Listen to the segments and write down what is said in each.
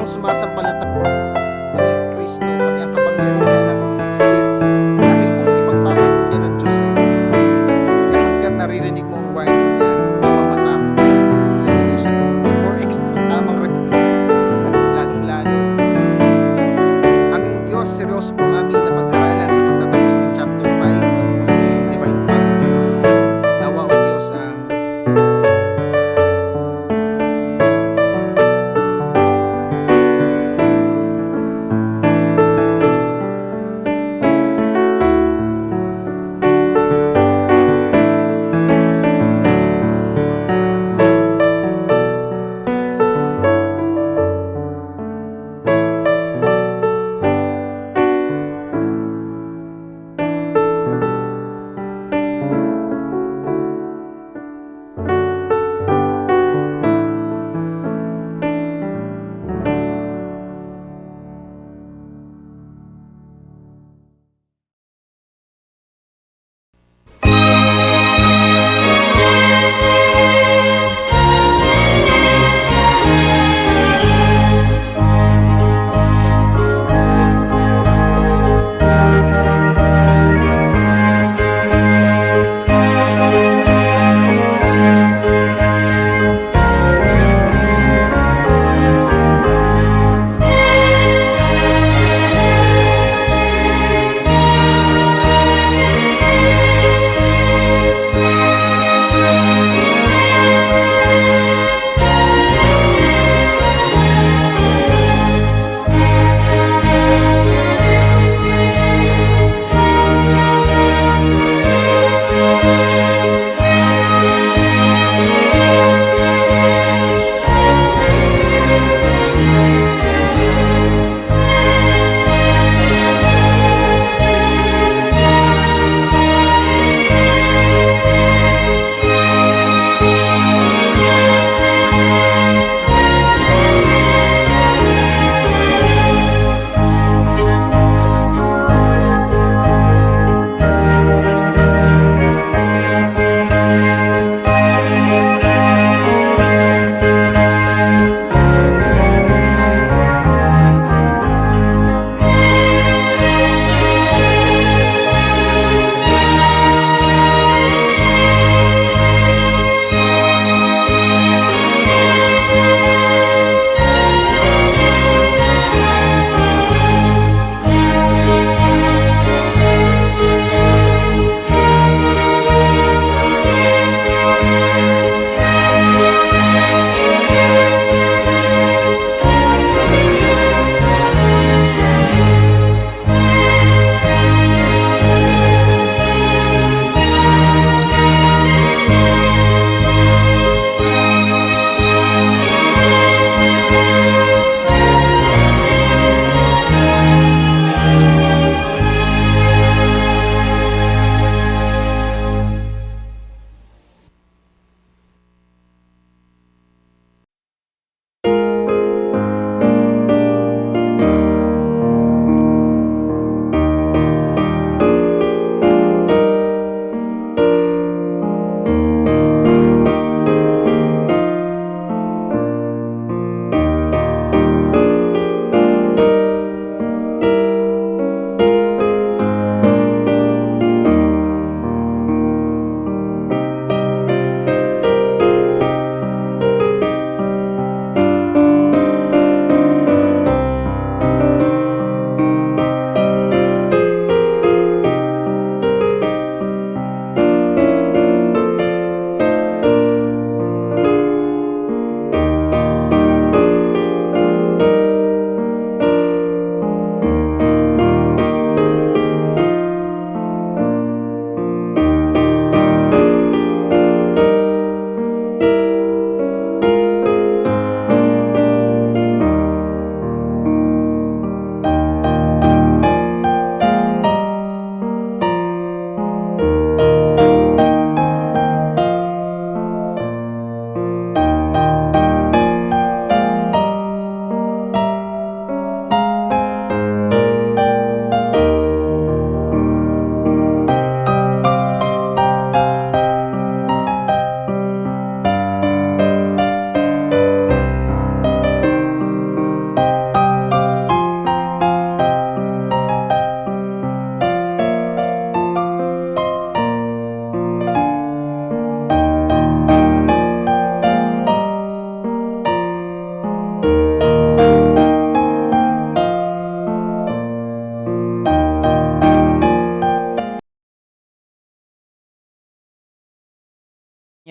sumasampalataya kay Kristo, pati ang kapangyarihan ng salita. Dahil kung ipagpapatunay ng Diyos sa iyo, hanggat naririnig mo ang warning niya, mamamatapos ka sa hindi siya. For example, tamang repeat, lalong-lalo. Aming Diyos, seryoso po ang aming napag-aralan sa pagtatapos ng chapter 5 patungkol sa iyong divine providence. Nawa o Diyos ang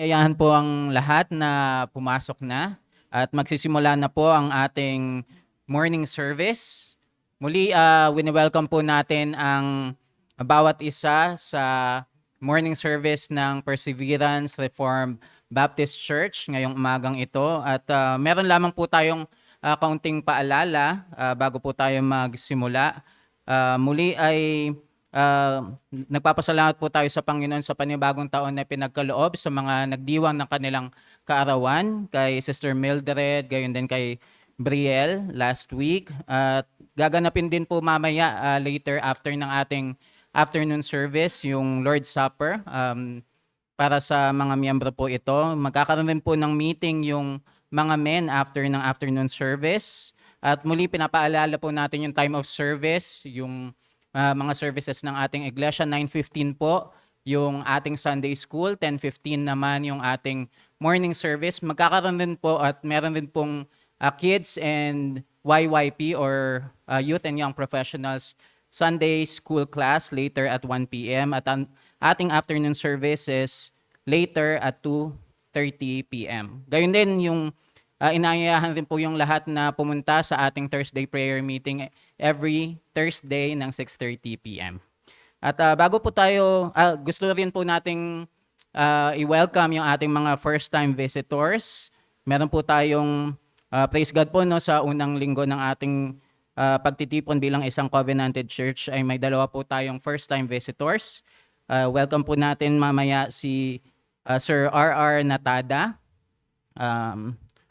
Yayahan po ang lahat na pumasok na at magsisimula na po ang ating morning service. Muli, wini-welcome po natin ang bawat isa sa morning service ng Perseverance Reformed Baptist Church ngayong umagang ito. At meron lamang po tayong kaunting paalala bago po tayo magsimula. Muli ay nagpapasalamat po tayo sa Panginoon sa panibagong taon na pinagkaloob sa mga nagdiwang ng kanilang kaarawan, kay Sister Mildred, gayon din kay Brielle last week. At gaganapin din po mamaya later after ng ating afternoon service, yung Lord's Supper. Para sa mga miyembro po ito, magkakaroon din po ng meeting yung mga men after ng afternoon service. At muli pinapaalala po natin yung time of service, yung mga services ng ating iglesia. 9:15 po yung ating Sunday School, 10:15 naman yung ating morning service. Magkakaroon din po at meron din pong kids and YYP or Youth and Young Professionals Sunday School class later at 1 p.m. At ang ating afternoon service is later at 2:30 p.m. Gayun din yung inaanyayahan rin po yung lahat na pumunta sa ating Thursday prayer meeting every Thursday ng 6:30 p.m. At bago po tayo, gusto rin po nating i-welcome yung ating mga first-time visitors. Meron po tayong, praise God po, no, sa unang linggo ng ating pagtitipon bilang isang covenanted church ay may dalawa po tayong first-time visitors. Welcome po natin mamaya si Sir R.R. Natada.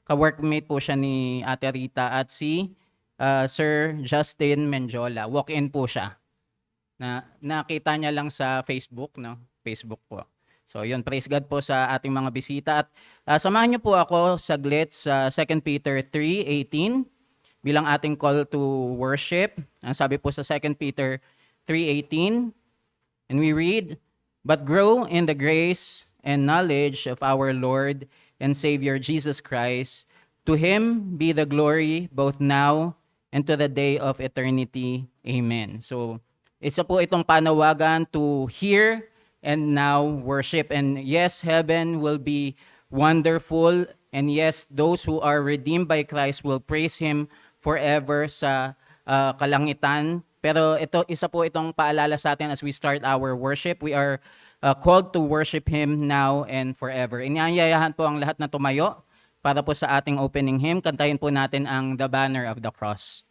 Ka-workmate po siya ni Ate Rita, at si Sir Justin Menjola. Walk-in po siya. Nakita niya lang sa Facebook, no? Facebook po. So yun, praise God po sa ating mga bisita. At samahan niyo po ako saglit sa 2 Peter 3:18 bilang ating call to worship. Ang sabi po sa 2 Peter 3:18, and we read, "But grow in the grace and knowledge of our Lord and Savior Jesus Christ. To Him be the glory both now and to the day of eternity. Amen." So, isa po itong panawagan to hear and now worship. And yes, heaven will be wonderful. And yes, those who are redeemed by Christ will praise Him forever sa kalangitan. Pero isa po itong paalala sa atin as we start our worship. We are called to worship Him now and forever. Inyayahan po ang lahat na tumayo para po sa ating opening hymn. Kantahin po natin ang The Banner of the Cross.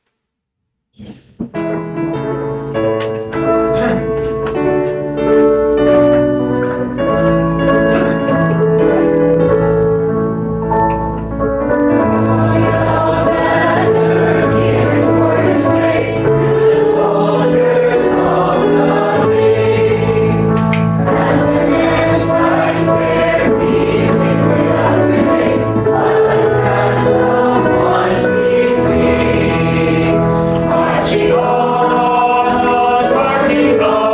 Marching on,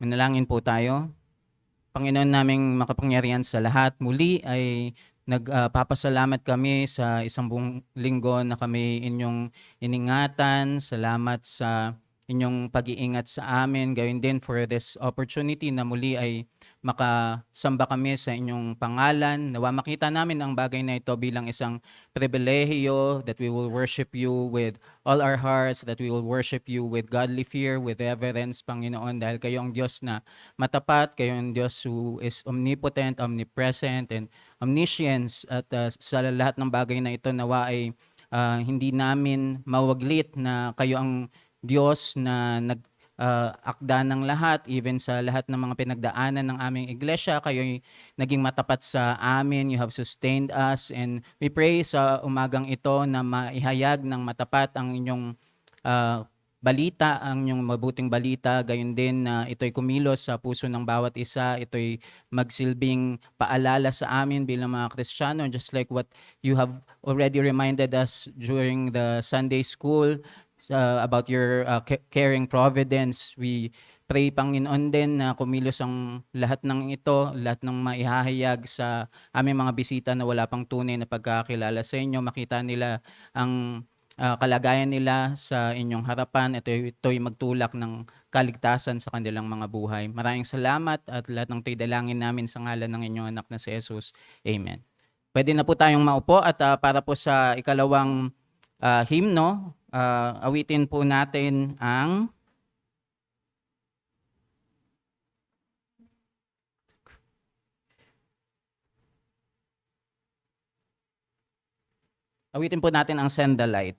Manalangin po tayo. Panginoon naming makapangyarihan sa lahat, muli ay nagpapasalamat kami sa isang buong linggo na kami inyong iningatan. Salamat sa inyong pag-iingat sa amin. Gawin din for this opportunity na muli ay makasamba kami sa inyong pangalan. Nawa makita namin ang bagay na ito bilang isang pribilehiyo, that we will worship you with all our hearts, that we will worship you with godly fear, with reverence, Panginoon, dahil kayo ang Diyos na matapat, kayo ang Diyos who is omnipotent, omnipresent, and omniscience. At sa lahat ng bagay na ito, nawa ay hindi namin mawaglit na kayo ang Diyos na akda ng lahat, even sa lahat ng mga pinagdaanan ng aming iglesia, kayo'y naging matapat sa amin. You have sustained us, and we pray sa umagang ito na maihayag ng matapat ang inyong balita, ang inyong mabuting balita. Gayon din na ito'y kumilos sa puso ng bawat isa. Ito'y magsilbing paalala sa amin bilang mga Kristiyano, just like what you have already reminded us during the Sunday school about your caring providence. We pray, Panginoon, din na kumilos ang lahat ng ito, lahat ng maihahayag sa aming mga bisita na wala pang tunay na pagkakilala sa inyo. Makita nila ang kalagayan nila sa inyong harapan. Ito'y magtulak ng kaligtasan sa kanilang mga buhay. Maraming salamat at lahat ng ito'y dalangin namin sa ngalan ng inyong anak na si Jesus. Amen. Pwede na po tayong maupo at para po sa ikalawang hymno, awitin po natin ang Send the Light.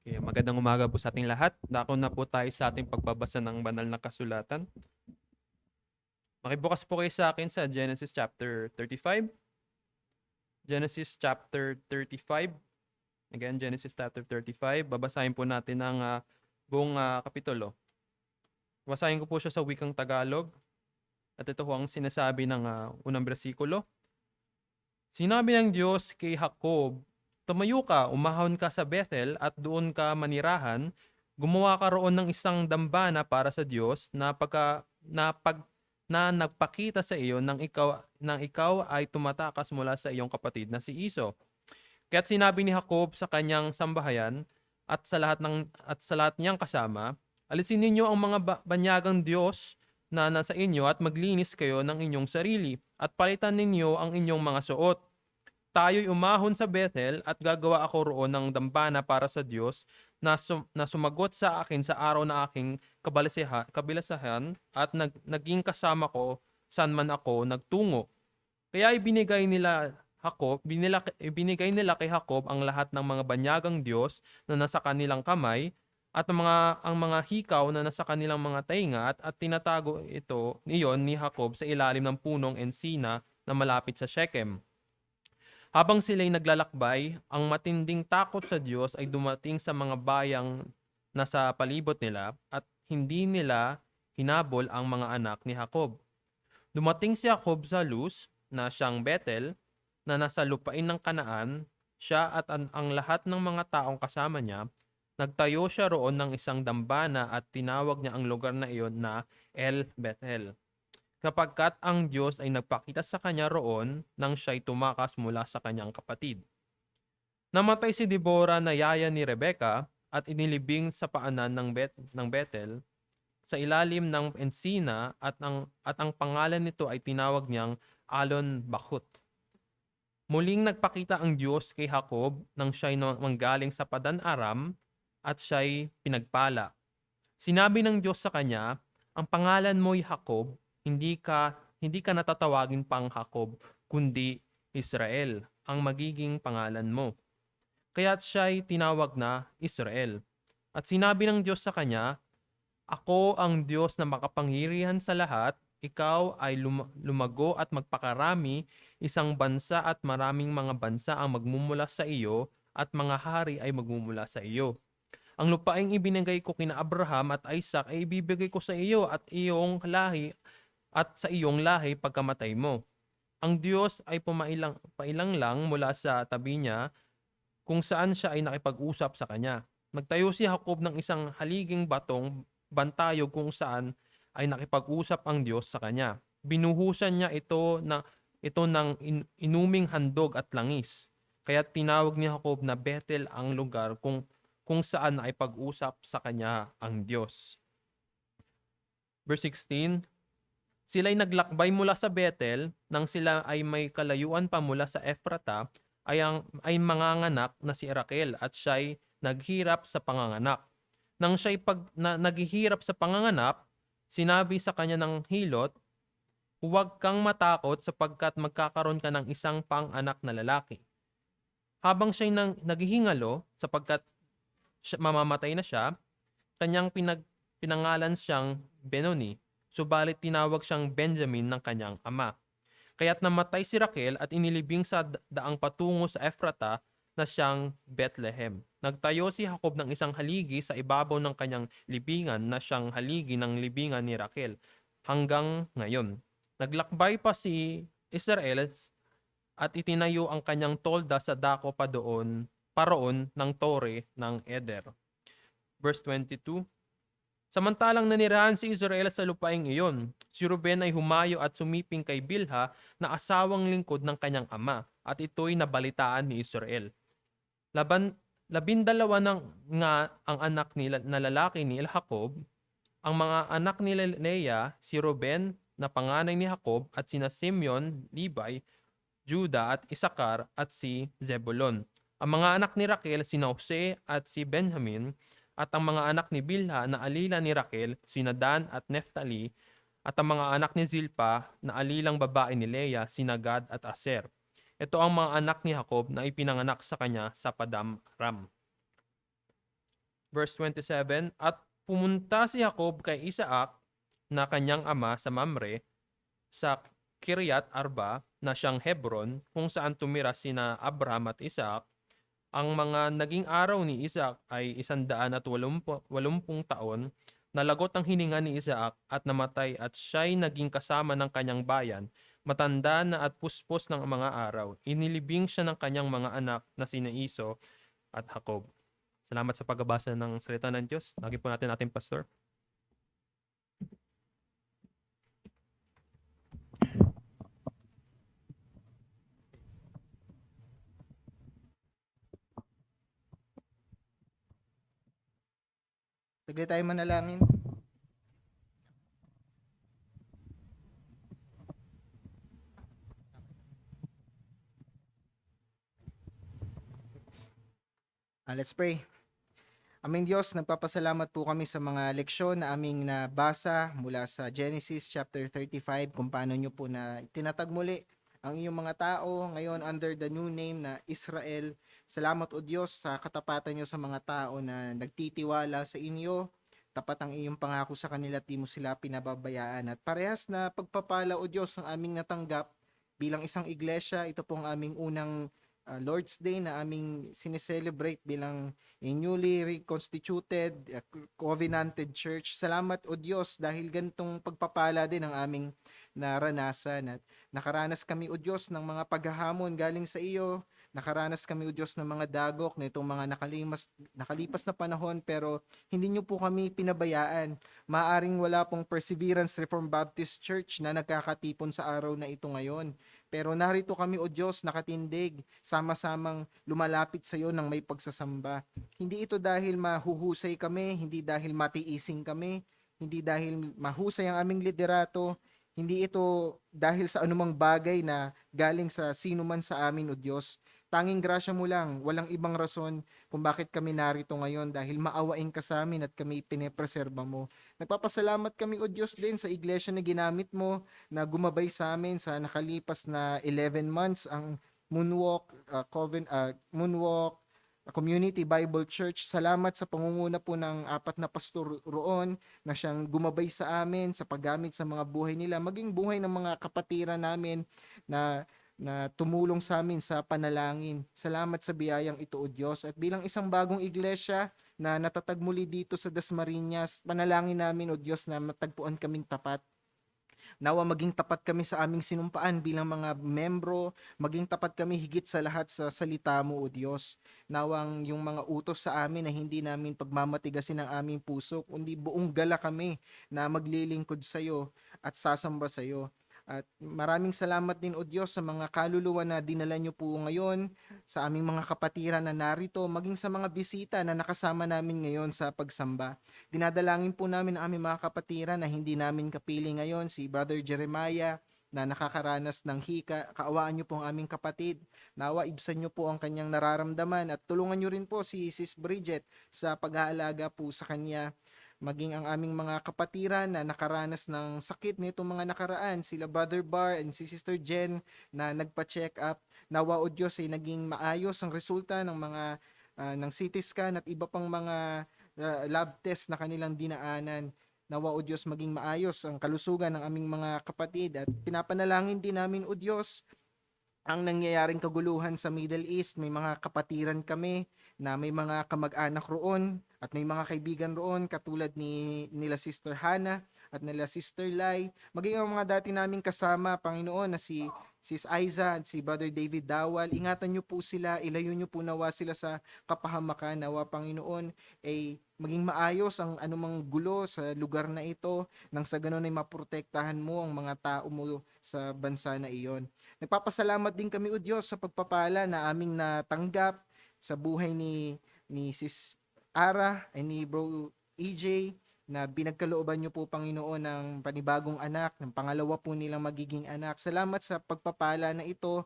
Okay, magandang umaga po sa ating lahat. Dako na po tayo sa ating pagbabasa ng banal na kasulatan. Makibukas po kayo sa akin sa Genesis chapter 35. Genesis chapter 35. Again, Genesis chapter 35. Babasahin po natin ang buong kapitulo. Babasahin ko po siya sa wikang Tagalog. At ito po ang sinasabi ng unang bersikulo. Sinabi ng Diyos kay Jacob, "Tumayo ka, umahon ka sa Bethel at doon ka manirahan Gumawa ka roon ng isang dambana para sa Diyos na nagpakita sa iyo nang ikaw ay tumatakas mula sa iyong kapatid na si Iso. Kaya't sinabi ni Jacob sa kanyang sambahayan at sa lahat niyang kasama, alisin ninyo ang mga banyagang Diyos na nasa inyo at maglinis kayo ng inyong sarili at palitan ninyo ang inyong mga suot. Tayo'y umahon sa Bethel at gagawa ako roon ng dambana para sa Diyos na sumagot sa akin sa araw na aking kabilasahan at naging kasama ko saan man ako nagtungo. Kaya ibinigay nila kay Jacob ang lahat ng mga banyagang Diyos na nasa kanilang kamay at ang mga hikaw na nasa kanilang mga tainga at tinatago iyon ni Jacob sa ilalim ng punong ensina na malapit sa Shechem. Habang sila'y naglalakbay, ang matinding takot sa Diyos ay dumating sa mga bayang nasa palibot nila at hindi nila hinabol ang mga anak ni Jacob. Dumating si Jacob sa Luz na siyang Bethel na nasa lupain ng Kanaan, siya at ang lahat ng mga taong kasama niya. Nagtayo siya roon ng isang dambana at tinawag niya ang lugar na iyon na El Bethel, kapagkat ang Diyos ay nagpakita sa kanya roon nang siya'y tumakas mula sa kanyang kapatid. Namatay si Deborah na yaya ni Rebecca at inilibing sa paanan ng Bethel sa ilalim ng ensina at ang pangalan nito ay tinawag niyang Alon Bakut. Muling nagpakita ang Diyos kay Jacob nang siya'y manggaling sa Padan Aram at siya'y pinagpala. Sinabi ng Diyos sa kanya, ang pangalan mo'y Jacob, hindi ka natatawagin pang Jacob, kundi Israel ang magiging pangalan mo. Kaya't siya'y tinawag na Israel. At sinabi ng Diyos sa kanya, ako ang Diyos na makapangyarihan sa lahat, ikaw ay lumago at magpakarami, isang bansa at maraming mga bansa ang magmumula sa iyo at mga hari ay magmumula sa iyo. Ang lupaing ibinigay ko kina Abraham at Isaac ay ibibigay ko sa iyo at sa iyong lahi pagkamatay mo. Ang Diyos ay pailang lang mula sa tabi niya kung saan siya ay nakipag-usap sa kanya. Nagtayo si Jacob ng isang haliging batong bantayog kung saan ay nakipag-usap ang Diyos sa kanya. Binuhusan niya ito ng inuming handog at langis. Kaya tinawag ni Jacob na Bethel ang lugar kung saan ay pag-usap sa kanya ang Diyos. Verse 16, sila'y naglakbay mula sa Bethel, nang sila ay may kalayuan pa mula sa Ephrata, ay manganganak na si Raquel at siya'y naghirap sa panganganak. Nang siya'y naghihirap sa panganganak, sinabi sa kanya ng hilot, huwag kang matakot sapagkat magkakaroon ka ng isang panganak na lalaki. Habang siya'y naghihingalo sapagkat mamamatay na siya, kanyang pinangalan siyang Benoni, subalit tinawag siyang Benjamin ng kanyang ama. Kaya't namatay si Raquel at inilibing sa daang patungo sa Ephrata na siyang Bethlehem. Nagtayo si Jacob ng isang haligi sa ibabaw ng kanyang libingan na siyang haligi ng libingan ni Raquel hanggang ngayon. Naglakbay pa si Israel at itinayo ang kanyang tolda sa dako paroon ng Tore ng Eder. Verse 22, samantalang nanirahan si Israel sa lupaing iyon, si Ruben ay humayo at sumiping kay Bilha na asawang lingkod ng kanyang ama, at ito'y nabalitaan ni Israel. 12 nga ang anak na lalaki ni Jacob. Ang mga anak ni Leah, si Ruben na panganay ni Jacob, at sina Simeon, Levi, Juda at Isakar, at si Zebulon. Ang mga anak ni Raquel, sina Jose at si Benjamin, at ang mga anak ni Bilha na alila ni Raquel, sina Dan at Neftali, at ang mga anak ni Zilpa na alilang babae ni Leah, sina Gad at Aser. Ito ang mga anak ni Jacob na ipinanganak sa kanya sa Padam Aram. Verse 27, at pumunta si Jacob kay Isaac na kanyang ama sa Mamre, sa Kiryat Arba na siyang Hebron, kung saan tumira sina Abraham at Isaac. Ang mga naging araw ni Isaac ay 180 taon. Nalagot ang hininga ni Isaac at namatay at siya'y naging kasama ng kanyang bayan. Matanda na at puspos ng mga araw. Inilibing siya ng kanyang mga anak na sina Iso at Jacob. Salamat sa pagbabasa ng salita ng Diyos. Lagi po natin ating pastor. Saglit tayo manalangin. Let's pray. Aming Diyos, nagpapasalamat po kami sa mga leksyon na aming nabasa mula sa Genesis chapter 35 kung paano nyo po na tinatag muli ang inyong mga tao ngayon under the new name na Israel. Salamat o Diyos sa katapatan nyo sa mga tao na nagtitiwala sa inyo. Tapat ang iyong pangako sa kanila at di mo sila pinababayaan. At parehas na pagpapala o Diyos ang aming natanggap bilang isang iglesia. Ito po ang aming unang Lord's Day na aming sineselebrate bilang a newly reconstituted, covenanted church. Salamat o Diyos dahil ganitong pagpapala din ang aming naranasan. At nakaranas kami o Diyos ng mga paghahamon galing sa iyo. Nakaranas kami o Diyos ng mga dagok na itong mga nakalipas na panahon, pero hindi niyo po kami pinabayaan. Maaring wala pong Perseverance Reformed Baptist Church na nagkakatipon sa araw na ito ngayon. Pero narito kami o Diyos nakatindig, sama-samang lumalapit sa iyo ng may pagsasamba. Hindi ito dahil mahuhusay kami, hindi dahil matiising kami, hindi dahil mahusay ang aming liderato, hindi ito dahil sa anumang bagay na galing sa sino man sa amin o Diyos. Tanging grasya mo lang, walang ibang rason kung bakit kami narito ngayon dahil maawain ka sa amin at kami pinepreserba mo. Nagpapasalamat kami o Diyos din sa iglesia na ginamit mo na gumabay sa amin sa nakalipas na 11 months ang Moonwalk Community Bible Church. Salamat sa pangunguna po ng 4 na pastor roon na siyang gumabay sa amin sa paggamit sa mga buhay nila, maging buhay ng mga kapatiran namin na tumulong sa amin sa panalangin. Salamat sa biyayang ito o Diyos. At bilang isang bagong iglesia na natatag muli dito sa Dasmariñas, panalangin namin o Diyos na matagpuan kaming tapat. Nawa maging tapat kami sa aming sinumpaan bilang mga membro, maging tapat kami higit sa lahat sa salita mo o Diyos. Nawang yung mga utos sa amin na hindi namin pagmamatigasin ang aming puso, kundi buong gala kami na maglilingkod sa iyo at sasamba sa iyo. At maraming salamat din o Diyos sa mga kaluluwa na dinala niyo po ngayon, sa aming mga kapatiran na narito, maging sa mga bisita na nakasama namin ngayon sa pagsamba. Dinadalangin po namin ang aming mga kapatiran na hindi namin kapili ngayon, si Brother Jeremiah na nakakaranas ng hika. Kaawaan niyo po ang aming kapatid. Nawa ibsan niyo po ang kanyang nararamdaman at tulungan niyo rin po si Sis Bridget sa pag-aalaga po sa kanya. Maging ang aming mga kapatiran na nakaranas ng sakit nito mga nakaraan, sila Brother Bar and si Sister Jen na nagpa-check up. Nawa o Diyos ay naging maayos ang resulta ng mga ng CT scan at iba pang mga lab test na kanilang dinaanan. Nawa o Diyos maging maayos ang kalusugan ng aming mga kapatid at pinapanalangin din namin o Diyos ang nangyayaring kaguluhan sa Middle East. May mga kapatiran kami na may mga kamag-anak roon at may mga kaibigan roon katulad nila Sister Hannah at nila Sister Lai. Maging ang mga dati naming kasama, Panginoon, na si Sis Aiza at si Brother David Dawal. Ingatan niyo po sila, ilayo niyo po nawa sila sa kapahamakan. Nawa, Panginoon, ay maging maayos ang anumang gulo sa lugar na ito nang sa ganun ay maprotektahan mo ang mga tao mo sa bansa na iyon. Nagpapasalamat din kami o Diyos sa pagpapala na aming natanggap sa buhay ni Sis Ara ay ni Bro EJ na binagkalooban niyo po Panginoon ng panibagong anak, ng pangalawa po nilang magiging anak. Salamat sa pagpapala na ito.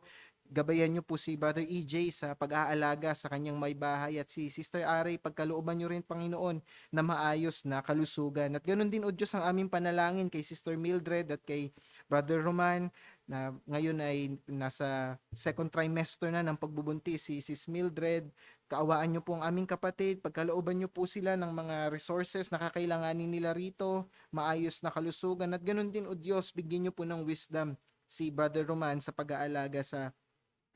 Gabayan niyo po si Brother EJ sa pag-aalaga sa kanyang may bahay at si Sister Aray, pagkalooban niyo rin Panginoon na maayos na kalusugan. At ganoon din o Diyos ang aming panalangin kay Sister Mildred at kay Brother Roman na ngayon ay nasa second trimester na ng pagbubuntis si Sis Mildred. Kaawaan niyo po ang aming kapatid, pagkalooban niyo po sila ng mga resources na kakailanganin nila rito, maayos na kalusugan at ganoon din o Diyos, bigyan niyo po ng wisdom si Brother Roman sa pag-aalaga sa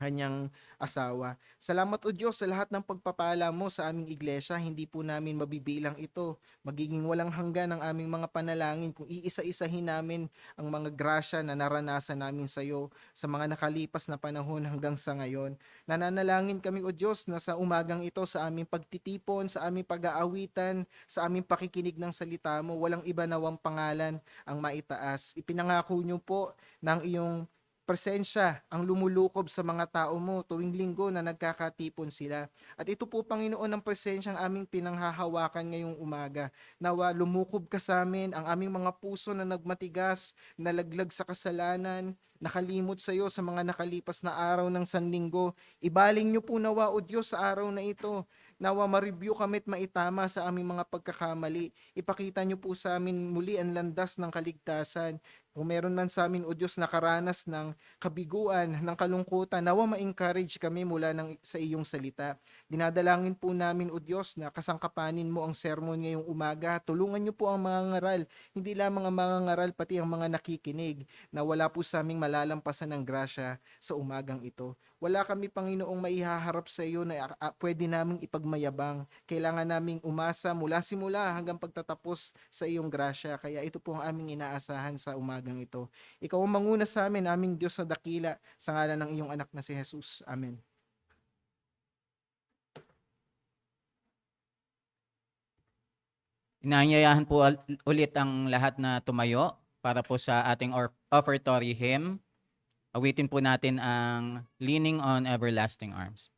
kanyang asawa. Salamat o Diyos sa lahat ng pagpapala mo sa aming iglesia. Hindi po namin mabibilang ito. Magiging walang hanggan ang aming mga panalangin kung iisa-isahin namin ang mga grasya na naranasan namin sa iyo sa mga nakalipas na panahon hanggang sa ngayon. Nananalangin kami o Diyos na sa umagang ito sa aming pagtitipon, sa aming pag-aawitan, sa aming pakikinig ng salita mo, walang iba nawang pangalan ang maitaas. Ipinangako niyo po ng iyong presensya ang lumulukob sa mga tao mo tuwing linggo na nagkakatipon sila. At ito po, Panginoon, ang presensyang aming pinanghahawakan ngayong umaga. Nawa lumukob ka sa amin ang aming mga puso na nagmatigas, nalaglag sa kasalanan, nakalimot sa iyo sa mga nakalipas na araw ng sanlinggo. Ibaling niyo po nawa, O Diyos, sa araw na ito. Nawa ma-review kami at maitama sa aming mga pagkakamali. Ipakita niyo po sa amin muli ang landas ng kaligtasan. Kung meron man sa amin, O Diyos, nakaranas ng kabiguan, ng kalungkutan, nawa ma-encourage kami mula sa iyong salita. Dinadalangin po namin, O Diyos, na kasangkapanin mo ang sermon ngayong umaga. Tulungan niyo po ang mga ngaral, hindi lamang ang mga ngaral, pati ang mga nakikinig, na wala po sa aming malalampasan ng grasya sa umagang ito. Wala kami, Panginoong, maihaharap sa iyo na pwede naming ipagmayabang. Kailangan naming umasa mula simula hanggang pagtatapos sa iyong grasya. Kaya ito po ang aming inaasahan sa umagang ito. Ikaw ang manguna sa amin, aming Diyos na dakila, sa ngalan ng iyong anak na si Jesus. Amen. Inaanyayahan po ulit ang lahat na tumayo para po sa ating offertory hymn. Awitin po natin ang Leaning on Everlasting Arms.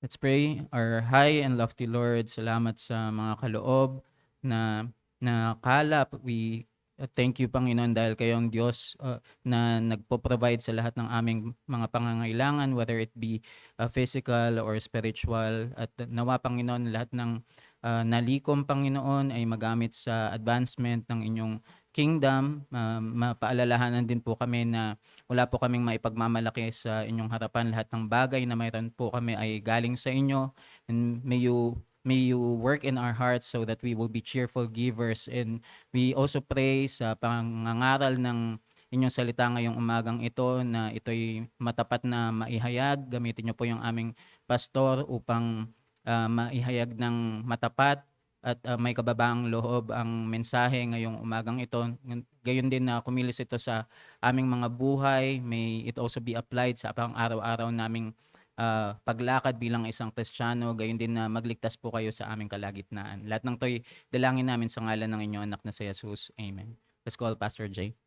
Let's pray. Our high and lofty Lord, salamat sa mga kaloob na kalap. We thank you, Panginoon, dahil kayo ang Diyos na nagpo-provide sa lahat ng aming mga pangangailangan, whether it be physical or spiritual. At nawa, Panginoon, lahat ng nalikom, Panginoon, ay magamit sa advancement ng inyong kingdom. Mapaalalahanan din po kami na wala po kaming maipagmamalaki sa inyong harapan. Lahat ng bagay na mayroon po kami ay galing sa inyo. And may you work in our hearts so that we will be cheerful givers. And we also pray sa pangangaral ng inyong salita ngayong umagang ito na ito'y matapat na maihayag. Gamitin niyo po yung aming pastor upang maihayag ng matapat at may kababaang loob ang mensahe ngayong umagang ito. Gayon din na kumilos ito sa aming mga buhay. May it also be applied sa pang-araw-araw naming paglakad bilang isang Kristiyano. Gayon din na magligtas po kayo sa aming kalagitnaan. Lahat ng to'y dalangin namin sa ngalan ng inyong anak na si Jesus. Amen. Let's call Pastor Jay.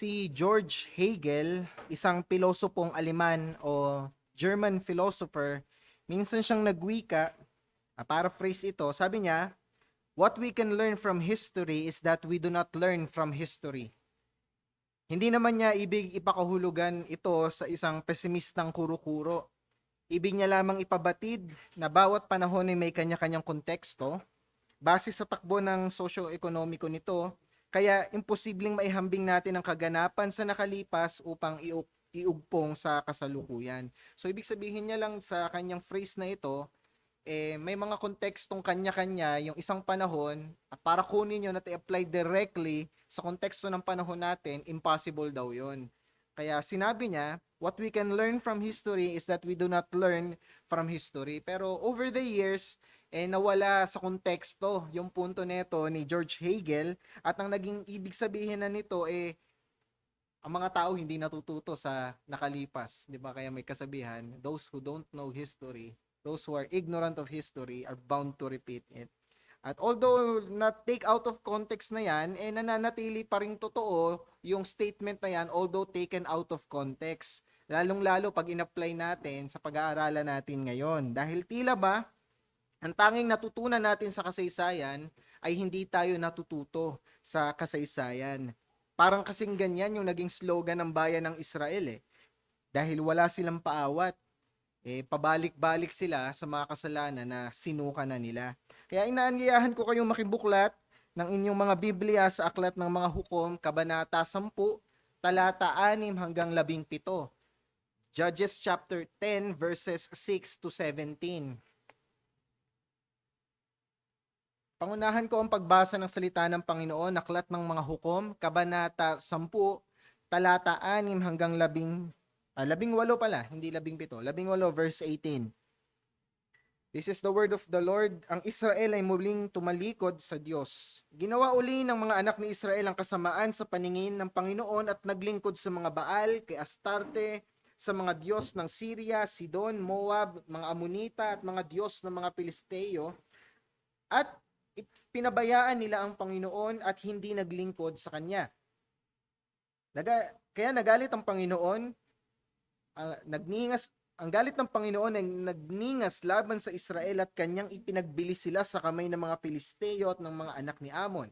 Si George Hegel, isang pilosopong Aleman o German philosopher, minsan siyang nagwika, paraphrase ito, sabi niya, "What we can learn from history is that we do not learn from history." Hindi naman niya ibig ipakahulugan ito sa isang pesimistang kuro-kuro. Ibig niya lamang ipabatid na bawat panahon ay may kanya-kanyang konteksto, base sa takbo ng sosyo-ekonomiko nito, kaya imposibleng maihambing natin ang kaganapan sa nakalipas upang iugpong sa kasalukuyan. So ibig sabihin niya lang sa kanyang phrase na ito, may mga kontekstong kanya-kanya yung isang panahon at para kunin yun at i-apply directly sa konteksto ng panahon natin, impossible daw yun. Kaya sinabi niya, what we can learn from history is that we do not learn from history. Pero over the years, nawala sa konteksto yung punto nito ni George Hegel at ang naging ibig sabihin na nito ang mga tao hindi natututo sa nakalipas, 'di ba? Kaya may kasabihan, those who don't know history, those who are ignorant of history are bound to repeat it. At although not take out of context na yan, nananatili pa rin totoo yung statement na yan although taken out of context. Lalong-lalo pag in-apply natin sa pag-aaralan natin ngayon. Dahil tila ba, ang tanging natutunan natin sa kasaysayan ay hindi tayo natututo sa kasaysayan. Parang kasing ganyan yung naging slogan ng bayan ng Israel Dahil wala silang paawat, pabalik-balik sila sa mga kasalanan na sinuka na nila. Kaya inaanyayahan ko kayong makibuklat ng inyong mga Biblia sa Aklat ng Mga Hukom, Kabanata 10, talata 6 hanggang 17. Judges chapter 10 verses 6 to 17. Pangunahan ko ang pagbasa ng salita ng Panginoon, Aklat ng Mga Hukom, Kabanata 10, talata 6 hanggang 18 pala, hindi 17, 18 verse 18. This is the word of the Lord. Ang Israel ay muling tumalikod sa Diyos. Ginawa uli ng mga anak ni Israel ang kasamaan sa paningin ng Panginoon at naglingkod sa mga Baal, kay Astarte, sa mga Diyos ng Syria, Sidon, Moab, mga Amonita at mga Diyos ng mga Pilisteo. At pinabayaan nila ang Panginoon at hindi naglingkod sa Kanya. Kaya nagalit ang Panginoon, ang galit ng Panginoon ay nagningas laban sa Israel at Kanyang ipinagbili sila sa kamay ng mga Pilisteo at ng mga anak ni Amon.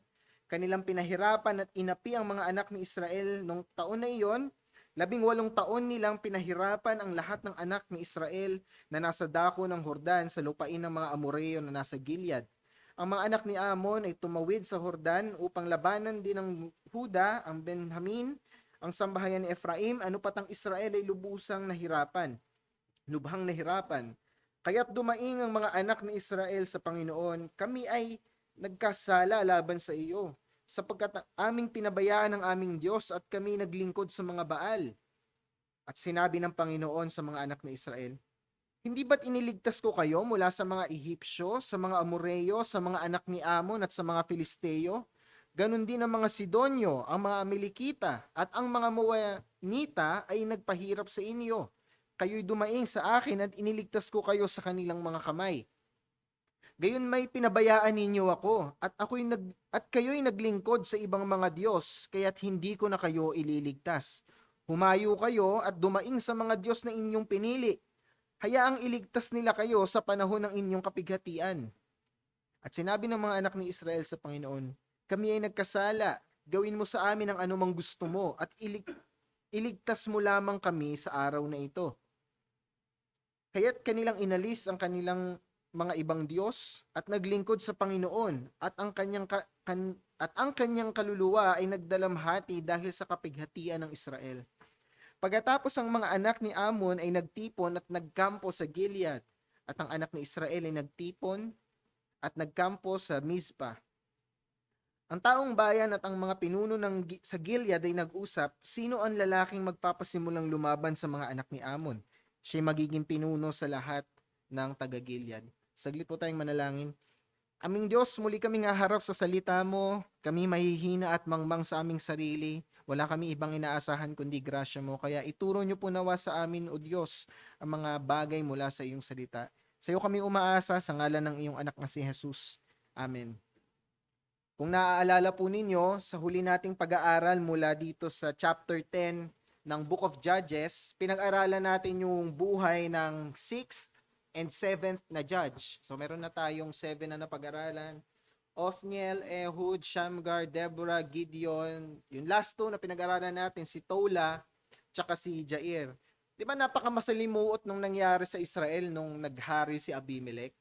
Kanilang pinahirapan at inapi ang mga anak ni Israel nung taon na iyon. 18 taon nilang pinahirapan ang lahat ng anak ni Israel na nasa dako ng Hordan sa lupain ng mga Amoreo na nasa Gilead. Ang mga anak ni Amon ay tumawid sa Hordan upang labanan din ng Huda, ang Benjamin, ang sambahayan ni Ephraim, ano pat ang Israel ay lubhang nahirapan. Kaya't dumaing ang mga anak ni Israel sa Panginoon, kami ay nagkasala laban sa iyo, sapagkat aming pinabayaan ang aming Diyos at kami naglingkod sa mga Baal. At sinabi ng Panginoon sa mga anak ni Israel, hindi ba't iniligtas ko kayo mula sa mga Ehipsyo, sa mga Amoreo, sa mga anak ni Amon at sa mga Filisteo? Ganon din ang mga Sidonyo, ang mga Amalekita at ang mga Moabita ay nagpahirap sa inyo. Kayo'y dumaing sa akin at iniligtas ko kayo sa kanilang mga kamay. Gayon may pinabayaan ninyo ako at kayo'y naglingkod sa ibang mga Diyos, kaya't hindi ko na kayo ililigtas. Humayo kayo at dumaing sa mga Diyos na inyong pinili. Hayaang iligtas nila kayo sa panahon ng inyong kapighatian. At sinabi ng mga anak ni Israel sa Panginoon, kami ay nagkasala. Gawin mo sa amin ang anumang gusto mo at iligtas mo lamang kami sa araw na ito. Kaya't kanilang inalis ang kanilang mga ibang Diyos at naglingkod sa Panginoon at ang kanyang kaluluwa ay nagdalamhati dahil sa kapighatian ng Israel. Pagkatapos ang mga anak ni Ammon ay nagtipon at nagkampo sa Gilead at ang anak ni Israel ay nagtipon at nagkampo sa Mizpah. Ang taong bayan at ang mga pinuno sa Gilead ay nag-usap, sino ang lalaking magpapasimulang lumaban sa mga anak ni Ammon? Siya'y magiging pinuno sa lahat ng taga-Gilead. Saglit po tayong manalangin. Aming Diyos, muli kaming haharap sa salita mo. Kami mahihina at mangmang sa aming sarili. Wala kami ibang inaasahan kundi grasya mo. Kaya ituro niyo po nawa sa amin, O Diyos, ang mga bagay mula sa iyong salita. Sa iyo kami umaasa sa ngalan ng iyong anak na si Jesus. Amen. Kung naaalala po ninyo, sa huli nating pag-aaral mula dito sa chapter 10 ng Book of Judges, pinag-aralan natin yung buhay ng 6th and 7th na judge. So meron na tayong 7 na napag-aralan. Othniel, Ehud, Shamgar, Deborah, Gideon. Yung last 2 na pinag-aralan natin, si Tola, tsaka si Jair. Di ba napakamasalimuot nung nangyari sa Israel nung naghari si Abimelech?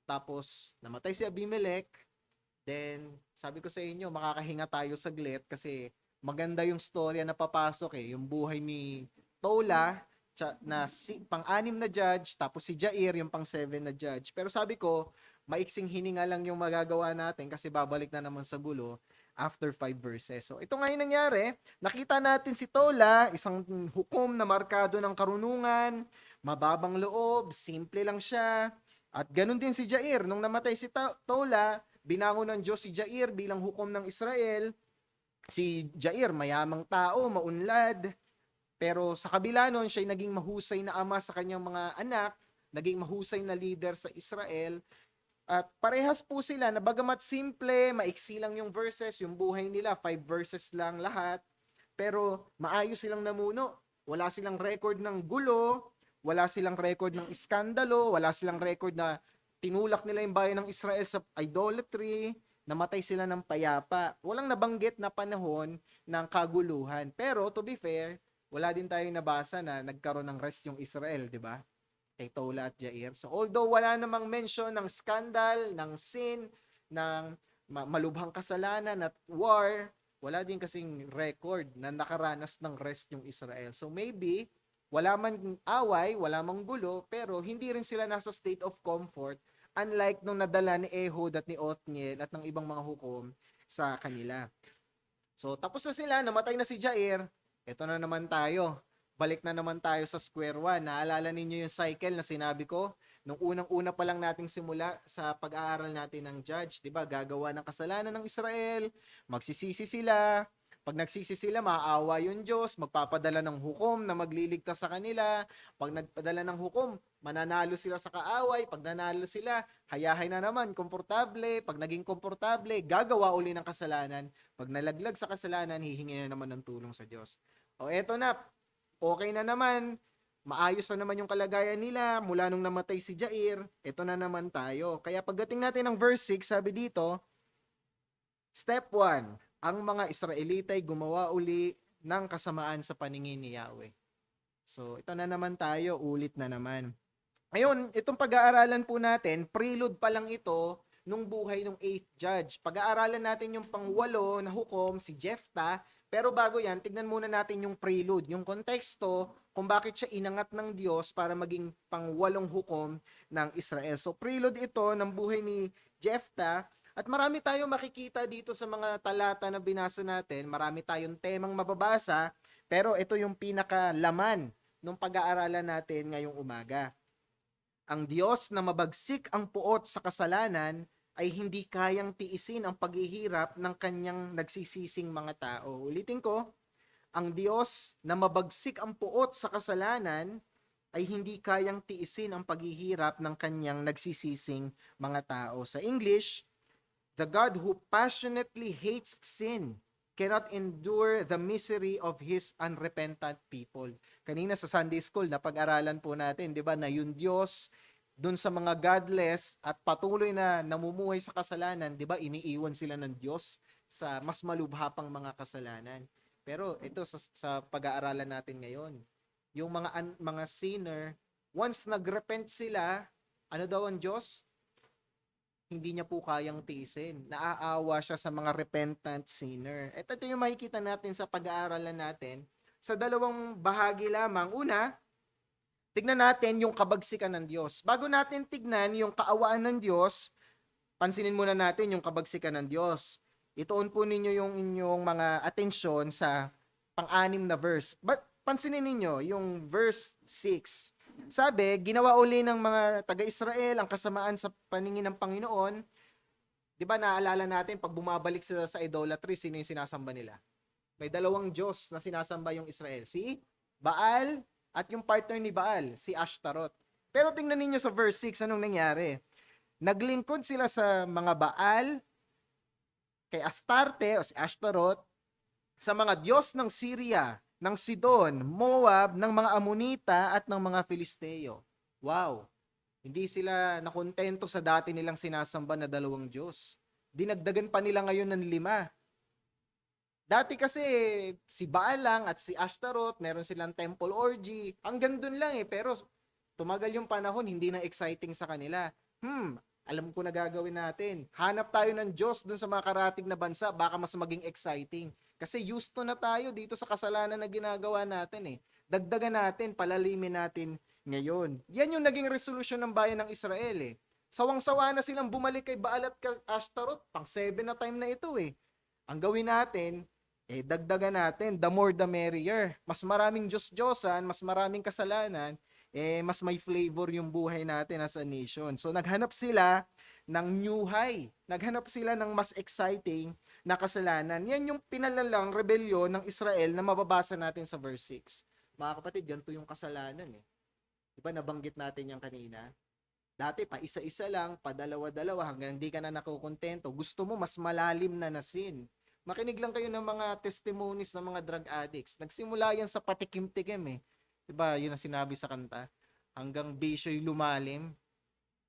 Tapos namatay si Abimelech. Then sabi ko sa inyo, makakahinga tayo saglit kasi maganda yung storya na papasok yung buhay ni Tola na pang-anim na judge, tapos si Jair yung pang-7 na judge. Pero sabi ko, maiksing hininga lang yung magagawa natin kasi babalik na naman sa gulo after 5 verses. So ito nga yung nangyari, nakita natin si Tola, isang hukom na markado ng karunungan, mababang loob, simple lang siya. At ganun din si Jair, nung namatay si Tola, binangon ng Diyos si Jair bilang hukom ng Israel. Si Jair, mayamang tao, maunlad. Pero sa kabila nun, siya'y naging mahusay na ama sa kanyang mga anak, naging mahusay na leader sa Israel. At parehas po sila na bagamat simple, maiksi lang yung verses, yung buhay nila, 5 verses lang lahat. Pero maayos silang namuno. Wala silang record ng gulo, wala silang record ng iskandalo, wala silang record na tinulak nila yung bayan ng Israel sa idolatry, namatay sila ng payapa. Walang nabanggit na panahon ng kaguluhan. Pero to be fair, wala din tayong nabasa na nagkaroon ng rest yung Israel, di ba? Kay Tola at Jair. So although wala namang mention ng scandal, ng sin, ng malubhang kasalanan at war, wala din kasing record na nakaranas ng rest yung Israel. So maybe, wala man away, wala mang gulo, pero hindi rin sila nasa state of comfort, unlike nung nadala ni Ehud at ni Othniel at ng ibang mga hukom sa kanila. So tapos na sila, namatay na si Jair, eto na naman tayo. Balik na naman tayo sa square one. Naalala ninyo yung cycle na sinabi ko? Nung unang-una pa lang nating simula sa pag-aaral natin ng judge, di ba? Gagawa ng kasalanan ng Israel, magsisisi sila. Pag nagsisi sila, maaawa yung Diyos, magpapadala ng hukom na magliligtas sa kanila. Pag nagpadala ng hukom, mananalo sila sa kaaway. Pag nanalo sila, hayahay na naman, komportable. Pag naging komportable, gagawa uli ng kasalanan. Pag nalaglag sa kasalanan, hihingi na naman ng tulong sa Diyos. O eto na, okay na naman, maayos na naman yung kalagayan nila mula nung namatay si Jair, eto na naman tayo. Kaya pagdating natin ng verse 6, sabi dito, Step 1, ang mga Israelita ay gumawa uli ng kasamaan sa paningin ni Yahweh. So, ito na naman tayo, ulit na naman. Ngayon, itong pag-aaralan po natin, prelude pa lang ito nung buhay ng 8th judge. Pag-aaralan natin yung pang-8 na hukom, si Jephthah, pero bago yan, tignan muna natin yung prelude, yung konteksto kung bakit siya inangat ng Diyos para maging pang-8 hukom ng Israel. So, prelude ito ng buhay ni Jephthah. At marami tayong makikita dito sa mga talata na binasa natin. Marami tayong temang mababasa, pero ito yung pinakalaman ng pag-aaralan natin ngayong umaga. Ang Diyos na mabagsik ang puot sa kasalanan ay hindi kayang tiisin ang paghihirap ng kanyang nagsisising mga tao. Ulitin ko, ang Diyos na mabagsik ang puot sa kasalanan ay hindi kayang tiisin ang paghihirap ng kanyang nagsisising mga tao. Sa English, the God who passionately hates sin cannot endure the misery of His unrepentant people. Kanina sa Sunday School, napag-aralan po natin, di ba, na yung Diyos, dun sa mga godless at patuloy na namumuhay sa kasalanan, di ba, iniiwan sila ng Diyos sa mas malubha pang mga kasalanan. Pero ito sa pag-aaralan natin ngayon, yung mga sinner, once nagrepent sila, ano daw ang Diyos? Hindi niya po kayang tiisin. Naaawa siya sa mga repentant sinner. Ito yung makikita natin sa pag-aaralan natin sa dalawang bahagi lamang. Una, tignan natin yung kabagsikan ng Diyos. Bago natin tignan yung kaawaan ng Diyos, pansinin muna natin yung kabagsikan ng Diyos. Ituon po ninyo yung inyong mga atensyon sa pang-anim na verse. But pansinin ninyo yung verse 6. Sabi, ginawa uli ng mga taga-Israel ang kasamaan sa paningin ng Panginoon. Di ba naalala natin, pag bumabalik sila sa idolatry, sino yung sinasamba nila? May dalawang Diyos na sinasamba yung Israel. Si Baal at yung partner ni Baal, si Ashtaroth. Pero tingnan ninyo sa verse 6, anong nangyari? Naglingkod sila sa mga Baal, kay Astarte o si Ashtaroth, sa mga Diyos ng Syria, ng Sidon, Moab, ng mga Amonita at ng mga Filisteo. Wow! Hindi sila nakontento sa dati nilang sinasamba na dalawang Diyos. Dinagdagan pa nila ngayon ng 5. Dati kasi si Baal lang at si Ashtaroth, meron silang temple orgy. Hanggang dun lang pero tumagal yung panahon, hindi na exciting sa kanila. Alam ko na gagawin natin. Hanap tayo ng Diyos dun sa mga karatig na bansa, baka mas maging exciting. Kasi used to na tayo dito sa kasalanan na ginagawa natin Dagdagan natin, palalimin natin ngayon. Yan yung naging resolusyon ng bayan ng Israel Sawang-sawa na silang bumalik kay Baal at kay Ashtaroth. Pang 7 na time na ito Ang gawin natin, dagdagan natin, the more the merrier. Mas maraming Diyos-Diyosan, mas maraming kasalanan, mas may flavor yung buhay natin as a nation. So naghanap sila ng new high. Naghanap sila ng mas exciting na kasalanan. Yan yung pinalalang rebelyon ng Israel na mababasa natin sa verse 6. Mga kapatid, ganito yung kasalanan Diba nabanggit natin yan kanina? Dati pa isa-isa lang, pa dalawa-dalawa hanggang hindi ka na nakukontento. Gusto mo mas malalim na sin. Makinig lang kayo ng mga testimonies ng mga drug addicts. Nagsimula yan sa patikim-tikim Diba yun ang sinabi sa kanta? Hanggang bisyo'y lumalim.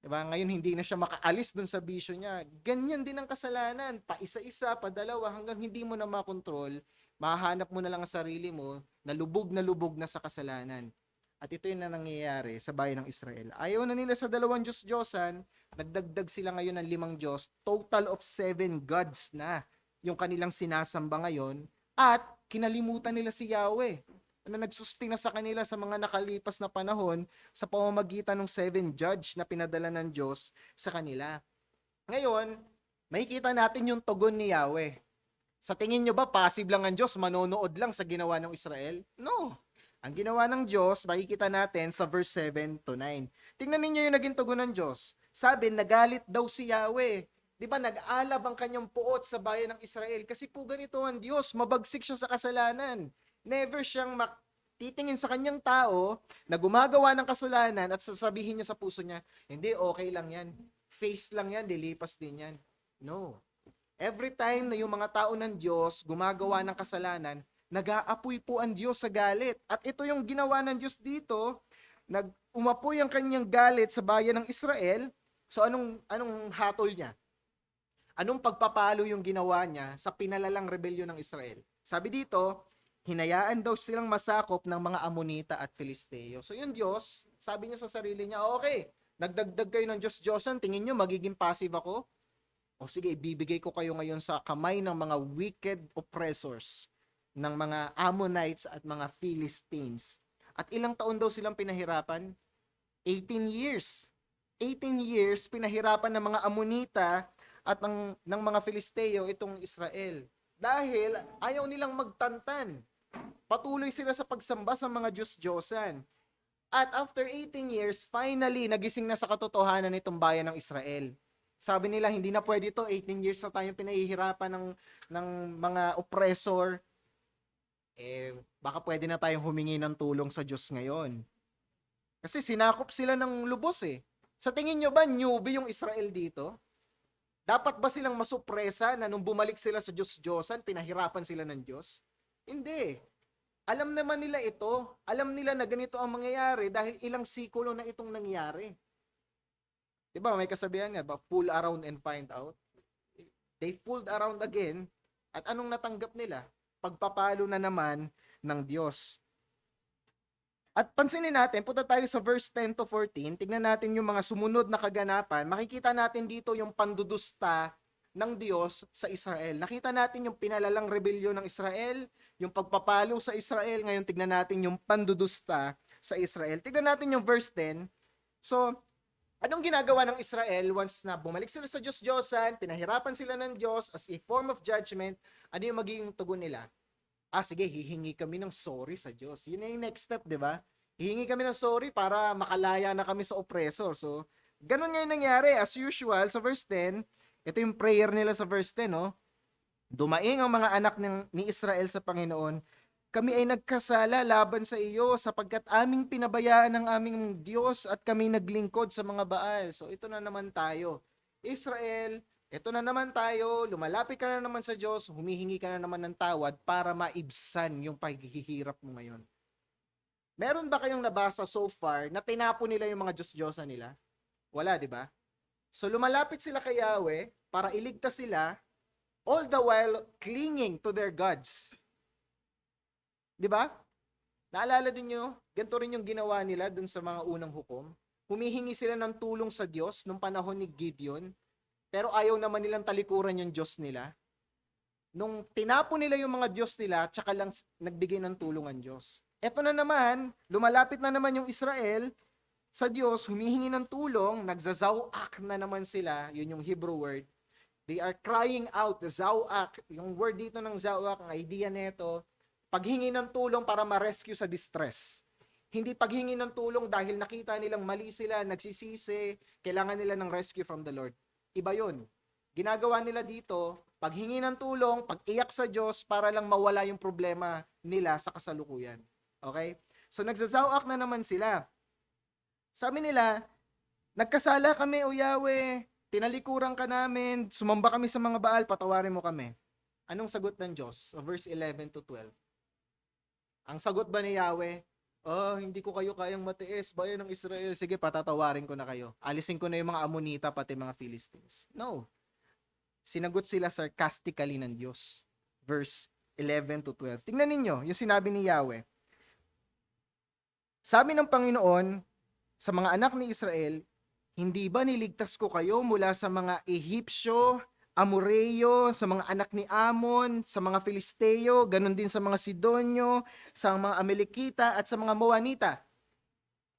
Diba? Ngayon hindi na siya makaalis dun sa bisyo niya. Ganyan din ang kasalanan. Pa isa-isa, pa dalawa, hanggang hindi mo na makontrol, mahanap mo na lang ang sarili mo na lubog na sa kasalanan. At ito yung na nangyayari sa bayan ng Israel. Ayaw na nila sa dalawang Diyos-Diyosan, nagdagdag sila ngayon ng 5 Diyos, total of 7 gods na yung kanilang sinasamba ngayon, at kinalimutan nila si Yahweh na nagsustina sa kanila sa mga nakalipas na panahon sa pamamagitan ng 7 judge na pinadala ng Diyos sa kanila. Ngayon, makikita natin yung tugon ni Yahweh. Sa tingin nyo ba, passive lang ang Diyos, manonood lang sa ginawa ng Israel? No. Ang ginawa ng Diyos, makikita natin sa verse 7 to 9. Tingnan ninyo yung naging tugon ng Diyos. Sabi, nagalit daw si Yahweh. Di ba, nag-alab ang kanyang puot sa bayan ng Israel. Kasi po ganito ang Diyos, mabagsik siya sa kasalanan. Never siyang titingin sa kanyang tao na gumagawa ng kasalanan at sasabihin niya sa puso niya, hindi, okay lang yan. Face lang yan, dilipas din yan. No. Every time na yung mga tao ng Diyos gumagawa ng kasalanan, nag-aapoy po ang Diyos sa galit. At ito yung ginawa ng Diyos dito, umapoy ang kanyang galit sa bayan ng Israel. So anong hatol niya? Anong pagpapalo yung ginawa niya sa pinalalang rebelyon ng Israel? Sabi dito, hinayaan daw silang masakop ng mga Amonita at Filisteo. So yung Diyos, sabi niya sa sarili niya, okay, nagdagdag kayo ng Diyos-Diyosan, tingin niyo magiging passive ako? O sige, ibibigay ko kayo ngayon sa kamay ng mga wicked oppressors, ng mga Ammonites at mga Philistines. At ilang taon daw silang pinahirapan? 18 years. 18 years pinahirapan ng mga Amonita at ng mga Filisteo itong Israel. Dahil ayaw nilang magtantan. Patuloy sila sa pagsamba sa mga Diyos-Diyosan. At after 18 years, finally, nagising na sa katotohanan itong bayan ng Israel. Sabi nila, hindi na pwede ito. 18 years na tayong pinahihirapan ng mga oppressor. Baka pwede na tayong humingi ng tulong sa Diyos ngayon. Kasi sinakop sila ng lubos Sa tingin nyo ba, newbie yung Israel dito? Dapat ba silang masupresa na nung bumalik sila sa Diyos-Diyosan, pinahirapan sila ng Diyos? Hindi. Alam naman nila ito. Alam nila na ganito ang mangyayari dahil ilang sikulo na itong nangyari. Diba may kasabihan nga, fool around and find out? They fooled around again At anong natanggap nila? Pagpapalo na naman ng Diyos. At pansinin natin, punta tayo sa verse 10 to 14, tignan natin yung mga sumunod na kaganapan, makikita natin dito yung pandudusta ng Diyos sa Israel. Nakita natin yung pinalalang rebelyon ng Israel, yung pagpapalo sa Israel, ngayon tignan natin yung pandudusta sa Israel. Tignan natin yung verse 10. So, anong ginagawa ng Israel once na bumalik sila sa Diyos-Diyosan, pinahirapan sila ng Diyos as a form of judgment, ano yung magiging tugon nila? Sige, hihingi kami ng sorry sa Diyos. Yun na yung next step, di ba? Hihingi kami ng sorry para makalaya na kami sa oppressor. So, ganun nga yung nangyari. As usual, sa verse 10, ito yung prayer nila sa verse 10, no? Dumaing ang mga anak ni Israel sa Panginoon. Kami ay nagkasala laban sa iyo sapagkat aming pinabayaan ng aming Diyos at kami naglingkod sa mga Baal. So, ito na naman tayo. Israel, ito na naman tayo, lumalapit ka na naman sa Diyos, humihingi ka na naman ng tawad para maibsan yung paghihirap mo ngayon. Meron ba kayong nabasa so far na tinapo nila yung mga Diyos-Diyosa nila? Wala, di ba? So lumalapit sila kay Yahweh para iligtas sila, all the while clinging to their gods. Di ba? Naalala din nyo, ganito rin yung ginawa nila dun sa mga unang hukom. Humihingi sila ng tulong sa Diyos nung panahon ni Gideon, pero ayaw naman nilang talikuran yung Diyos nila. Nung tinapo nila yung mga Diyos nila, tsaka lang nagbigay ng tulong ang Diyos. Eto na naman, lumalapit na naman yung Israel sa Diyos, humihingi ng tulong, nagzazawak na naman sila, yun yung Hebrew word. They are crying out, the zawak, yung word dito ng zawak, ang idea nito, paghingi ng tulong para ma-rescue sa distress. Hindi paghingi ng tulong dahil nakita nilang mali sila, nagsisisi, kailangan nila ng rescue from the Lord. Iba yun. Ginagawa nila dito, paghingi ng tulong, pag-iyak sa Diyos para lang mawala yung problema nila sa kasalukuyan. Okay? So nagsazawak na naman sila. Sabi nila, nagkasala kami o Yahweh, tinalikuran ka namin, sumamba kami sa mga Baal, patawarin mo kami. Anong sagot ng Diyos? Verse 11 to 12. Ang sagot ba ni Yahweh? Hindi ko kayo kayang matiis, bayan ng Israel. Sige, patatawarin ko na kayo. Alisin ko na yung mga Amonita, pati mga Philistines. No. Sinagot sila sarcastically ng Diyos. Verse 11 to 12. Tingnan ninyo, yung sinabi ni Yahweh. Sabi ng Panginoon sa mga anak ni Israel, hindi ba niligtas ko kayo mula sa mga Ehipsyo, Amoreo, sa mga anak ni Amon, sa mga Filisteo, ganun din sa mga Sidonyo, sa mga Amalekita at sa mga Moanita.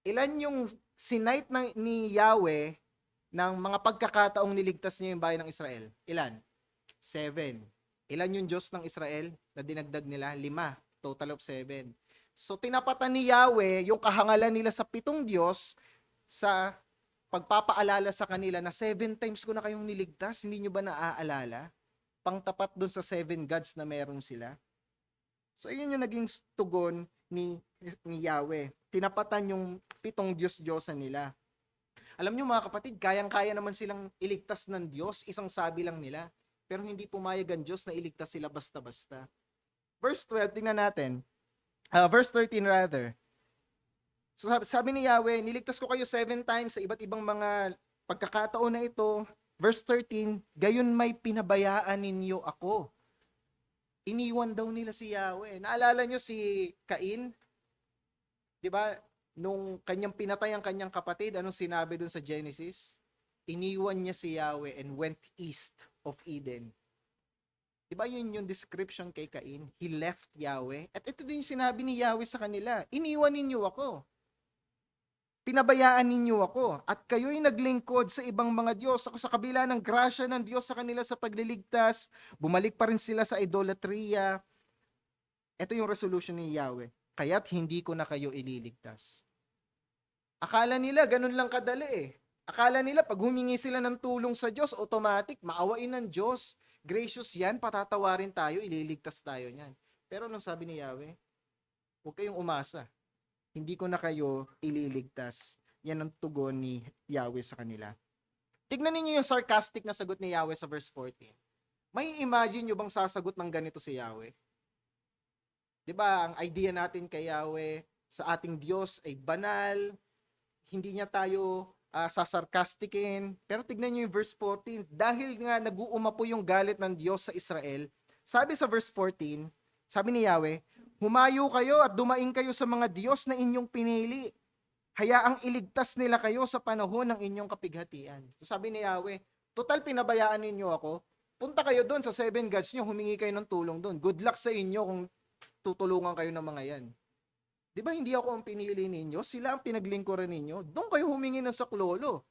Ilan yung sinight ni Yahweh ng mga pagkakataong niligtas niya yung bayan ng Israel? Ilan? 7. Ilan yung Diyos ng Israel na dinagdag nila? 5. Total of 7. So tinapatan ni Yahweh yung kahangalan nila sa 7 Diyos sa pagpapaalala sa kanila na 7 times ko na kayong niligtas, hindi nyo ba naaalala? Pangtapat dun sa 7 gods na meron sila. So, yun yung naging tugon ni Yahweh. Tinapatan yung 7 Diyos-Diyosan nila. Alam nyo mga kapatid, kayang-kaya naman silang iligtas ng Diyos, isang sabi lang nila. Pero hindi pumayag ang Diyos na iligtas sila basta-basta. Verse 12, tingnan natin. Verse 13 rather. So sabi ni Yahweh, niligtas ko kayo 7 times sa iba't ibang mga pagkakataon na ito. Verse 13, gayon may pinabayaan ninyo ako. Iniwan daw nila si Yahweh. Naalala nyo si Cain? Diba? Nung kanyang pinatay ang kanyang kapatid, anong sinabi dun sa Genesis? Iniwan niya si Yahweh and went east of Eden. Diba yun yung description kay Cain? He left Yahweh. At ito din yung sinabi ni Yahweh sa kanila, iniwan ninyo ako. Pinabayaan ninyo ako at kayo'y naglingkod sa ibang mga Diyos. Ako sa kabila ng grasya ng Diyos sa kanila sa pagliligtas, bumalik pa rin sila sa idolatria. Ito yung resolution ni Yahweh. Kaya't hindi ko na kayo ililigtas. Akala nila ganun lang kadali eh. Akala nila pag humingi sila ng tulong sa Diyos, automatic, maawain ng Diyos. Gracious yan, patatawarin tayo, ililigtas tayo niyan. Pero anong sabi ni Yahweh? Huwag kayong umasa. Hindi ko na kayo ililigtas. Yan ang tugon ni Yahweh sa kanila. Tignan ninyo yung sarcastic na sagot ni Yahweh sa verse 14. May imagine nyo bang sasagot ng ganito si Yahweh? Diba, ang idea natin kay Yahweh sa ating Diyos ay banal, hindi niya tayo sasarkastikin. Pero tignan nyo yung verse 14. Dahil nga nag-uuma po yung galit ng Diyos sa Israel, Sabi sa verse 14, sabi ni Yahweh, humayo kayo at dumaing kayo sa mga Diyos na inyong pinili. Hayaang iligtas nila kayo sa panahon ng inyong kapighatian. So sabi ni Yahweh, total pinabayaan ninyo ako, punta kayo doon sa 7 gods nyo, humingi kayo ng tulong doon. Good luck sa inyo kung tutulungan kayo ng mga yan. Di ba hindi ako ang pinili ninyo? Sila ang pinaglingkuran ninyo. Doon kayo humingi ng saklolo.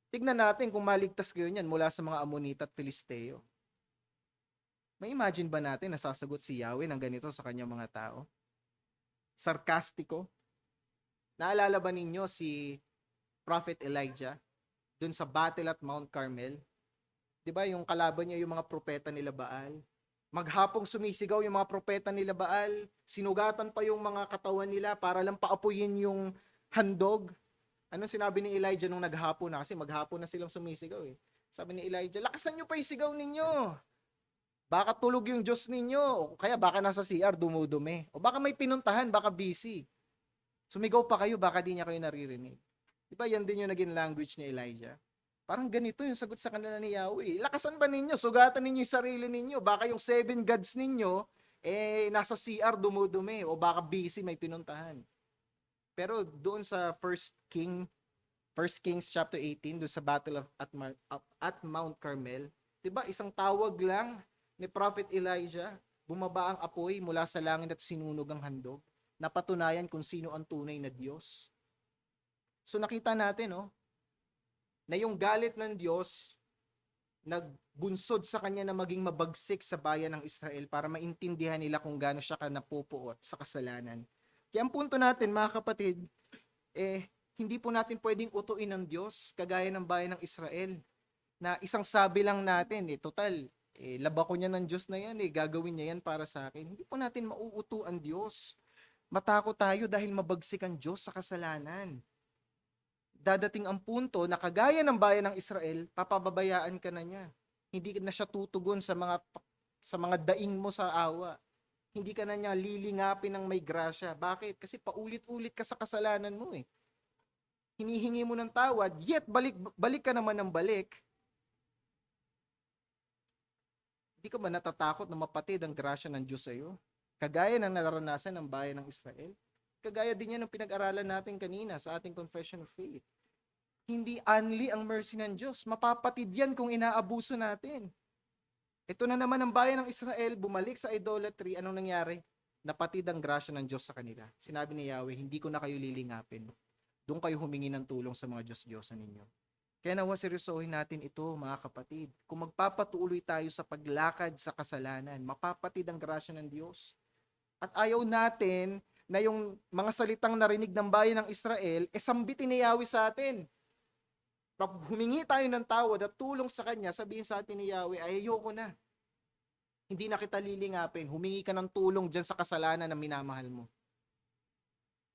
Tignan natin kung maligtas kayo niyan mula sa mga Amonita at Filisteo. May imagine ba natin na sasagot si Yahweh ng ganito sa kanyang mga tao? Sarkastiko. Naalala ba ninyo si Prophet Elijah dun sa battle at Mount Carmel? Di ba yung kalaban niya yung mga propeta nila Baal? Maghapong sumisigaw yung mga propeta nila Baal, sinugatan pa yung mga katawan nila para lang paapuyin yung handog. Anong sinabi ni Elijah nung naghapon na? Kasi maghapon na silang sumisigaw eh. Sabi ni Elijah, lakasan nyo pa yung sigaw ninyo. Baka tulog yung Diyos ninyo. O kaya baka nasa CR dumudumi. O baka may pinuntahan, baka busy. Sumigaw pa kayo, baka di niya kayo naririnig. Di ba yan din yung naging language ni Elijah? Parang ganito yung sagot sa kanila ni Yahweh. Lakasan ba ninyo? Sugatan ninyo yung sarili ninyo. Baka yung 7 gods ninyo, nasa CR dumudumi. O baka busy, may pinuntahan. Pero doon sa 1 Kings chapter 18, doon sa battle at Mount Carmel, di ba isang tawag lang ni Prophet Elijah, bumaba ang apoy mula sa langit at sinunog ang handog. Napatunayan kung sino ang tunay na Diyos. So nakita natin, na yung galit ng Diyos nagbunsod sa kanya na maging mabagsik sa bayan ng Israel para maintindihan nila kung gaano siya napupuot sa kasalanan. Kaya ang punto natin, mga kapatid, hindi po natin pwedeng utuin ng Diyos kagaya ng bayan ng Israel na isang sabi lang natin, total, laba ko niya ng Diyos na yan, gagawin niya yan para sa akin. Hindi po natin mauuto ang Diyos. Matakot tayo dahil mabagsik ang Diyos sa kasalanan. Dadating ang punto na kagaya ng bayan ng Israel, papababayaan ka na niya. Hindi na siya tutugon sa mga daing mo sa awa. Hindi ka na niya lilingapin ng may grasya. Bakit? Kasi paulit-ulit ka sa kasalanan mo eh. Hinihingi mo ng tawad, yet balik ka naman ng balik. Hindi ka ba natatakot na mapatid ang grasya ng Diyos sa iyo? Kagaya ng naranasan ng bayan ng Israel. Kagaya din yan ng pinag-aralan natin kanina sa ating confession of faith. Hindi only ang mercy ng Diyos. Mapapatid yan kung inaabuso natin. Ito na naman ang bayan ng Israel, bumalik sa idolatry. Anong nangyari? Napatid ang grasya ng Diyos sa kanila. Sinabi ni Yahweh, hindi ko na kayo lilingapin. Doon kayo humingi ng tulong sa mga Diyos-Diyosan ninyo. Kaya nawa seryosohin natin ito, mga kapatid. Kung magpapatuloy tayo sa paglakad sa kasalanan, mapapatid ang grasya ng Diyos. At ayaw natin na yung mga salitang narinig ng bayan ng Israel, sambitin ni Yahweh sa atin. Pag humingi tayo ng tawad at tulong sa Kanya, sabihin sa atin ni Yahweh, ay ayoko na. Hindi na kita lilingapin. Humingi ka ng tulong dyan sa kasalanan na minamahal mo.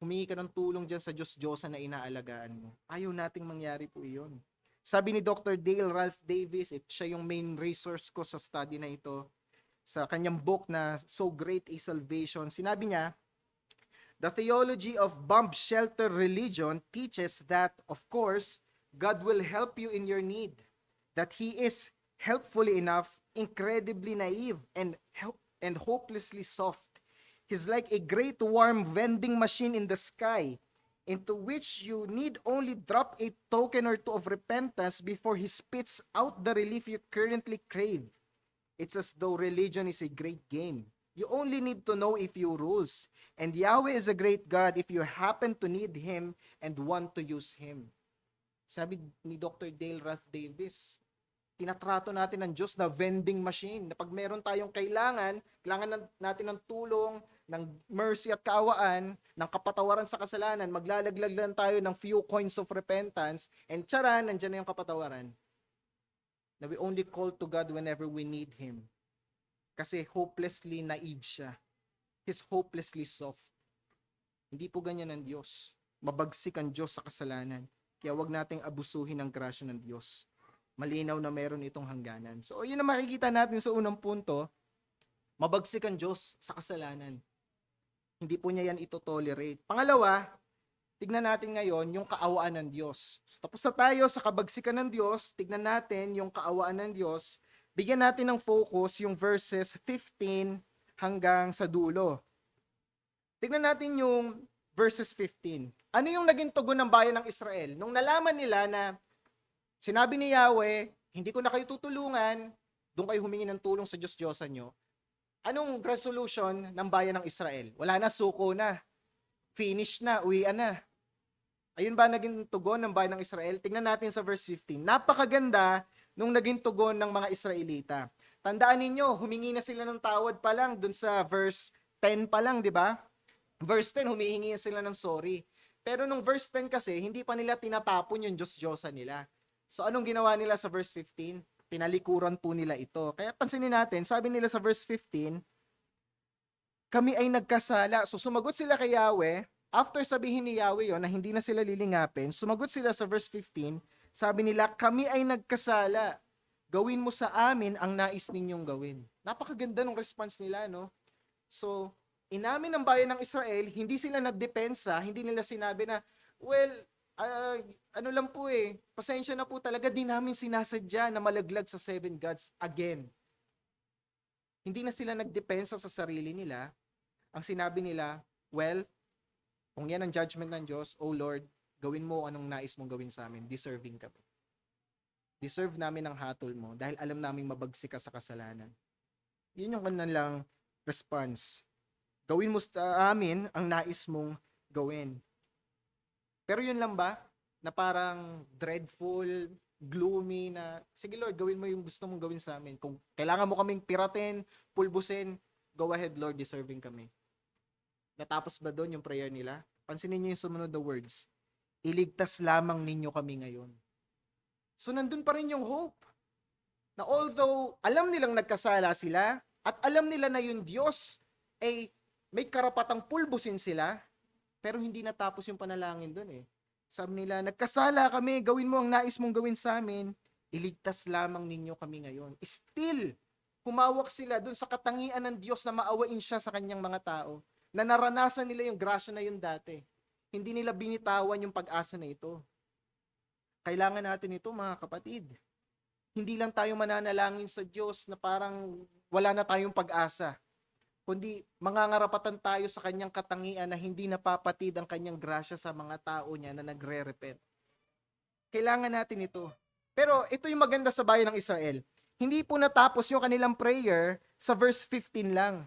Humingi ka ng tulong dyan sa Diyos-Diyosan na inaalagaan mo. Ayaw nating mangyari po iyon. Sabi ni Dr. Dale Ralph Davis, siya yung main resource ko sa study na ito, sa kanyang book na So Great a Salvation. Sinabi niya, the theology of bomb shelter religion teaches that, of course, God will help you in your need, that He is helpfully enough, incredibly naive, and hopelessly soft. He's like a great warm vending machine in the sky, into which you need only drop a token or two of repentance before He spits out the relief you currently crave. It's as though religion is a great game. You only need to know a few rules. And Yahweh is a great God if you happen to need Him and want to use Him. Sabi ni Dr. Dale Ralph Davis, tinatrato natin ng Diyos na vending machine. Na pag meron tayong kailangan natin ng tulong, ng mercy at kaawaan, ng kapatawaran sa kasalanan, maglalaglag lang tayo ng few coins of repentance, and tsaran, nandiyan na yung kapatawaran. Na we only call to God whenever we need Him. Kasi hopelessly naive siya. He's hopelessly soft. Hindi po ganyan ang Diyos. Mabagsik ang Diyos sa kasalanan. Kaya wag nating abusuhin ang grasya ng Diyos. Malinaw na meron itong hangganan. So, yun ang makikita natin sa unang punto. Mabagsik ang Diyos sa kasalanan. Hindi po niya yan ito-tolerate. Pangalawa, tignan natin ngayon yung kaawaan ng Diyos. So, tapos na tayo sa kabagsikan ng Diyos, tignan natin yung kaawaan ng Diyos bigyan natin ng focus yung verses 15 hanggang sa dulo. Tignan natin yung verses 15. Ano yung naging tugon ng bayan ng Israel? Nung nalaman nila na sinabi ni Yahweh, hindi ko na kayo tutulungan, doon kayo humingi ng tulong sa Diyos-Diyosan nyo. Anong resolution ng bayan ng Israel? Wala na, suko na. Finish na, uwian na. Ayun ba naging tugon ng bayan ng Israel? Tingnan natin sa verse 15. Napakaganda nung naging tugon ng mga Israelita. Tandaan ninyo, humingi na sila ng tawad pa lang dun sa verse 10 pa lang, di ba? Verse 10, humihingi sila ng sorry. Pero nung verse 10 kasi, hindi pa nila tinatapon yung Diyos-Diyosan nila. So anong ginawa nila sa verse 15? Tinalikuran po nila ito. Kaya pansinin natin, sabi nila sa verse 15, kami ay nagkasala. So sumagot sila kay Yahweh. After sabihin ni Yahweh yon na hindi na sila lilingapin, sumagot sila sa verse 15, sabi nila, kami ay nagkasala. Gawin mo sa amin ang nais ninyong gawin. Napakaganda ng response nila, no? So, inamin ng bayan ng Israel, hindi sila nagdepensa, hindi nila sinabi na, well, ano lang po pasensya na po talaga, di namin sinasadya na malaglag sa 7 gods again. Hindi na sila nagdepensa sa sarili nila. Ang sinabi nila, well, kung yan ang judgment ng Diyos, O Lord, gawin mo anong nais mong gawin sa amin. Deserving kami. Deserve namin ang hatol mo dahil alam naming mabagsik ka sa kasalanan. Yun yung kanilang response. Gawin mo sa amin ang nais mong gawin. Pero yun lang ba? Na parang dreadful, gloomy na, sige Lord, gawin mo yung gusto mong gawin sa amin. Kung kailangan mo kaming piratin, pulbusin, go ahead Lord, deserving kami. Natapos ba doon yung prayer nila? Pansinin niyo yung sumunod na words. Iligtas lamang ninyo kami ngayon. So nandun pa rin yung hope. Na although alam nilang nagkasala sila at alam nila na yung Diyos ay may karapatang pulbusin sila, pero hindi natapos yung panalangin doon Sabi nila, nagkasala kami, gawin mo ang nais mong gawin sa amin, iligtas lamang ninyo kami ngayon. Still, humawak sila doon sa katangian ng Diyos na maawain siya sa kanyang mga tao, na naranasan nila yung grasya na yun dati. Hindi nila binitawan yung pag-asa na ito. Kailangan natin ito, mga kapatid. Hindi lang tayo mananalangin sa Diyos na parang wala na tayong pag-asa, kundi mangangarapatan tayo sa kanyang katangian na hindi napapatid ang kanyang grasya sa mga tao niya na nagre-repent. Kailangan natin ito. Pero ito yung maganda sa bayan ng Israel. Hindi po natapos yung kanilang prayer sa verse 15 lang.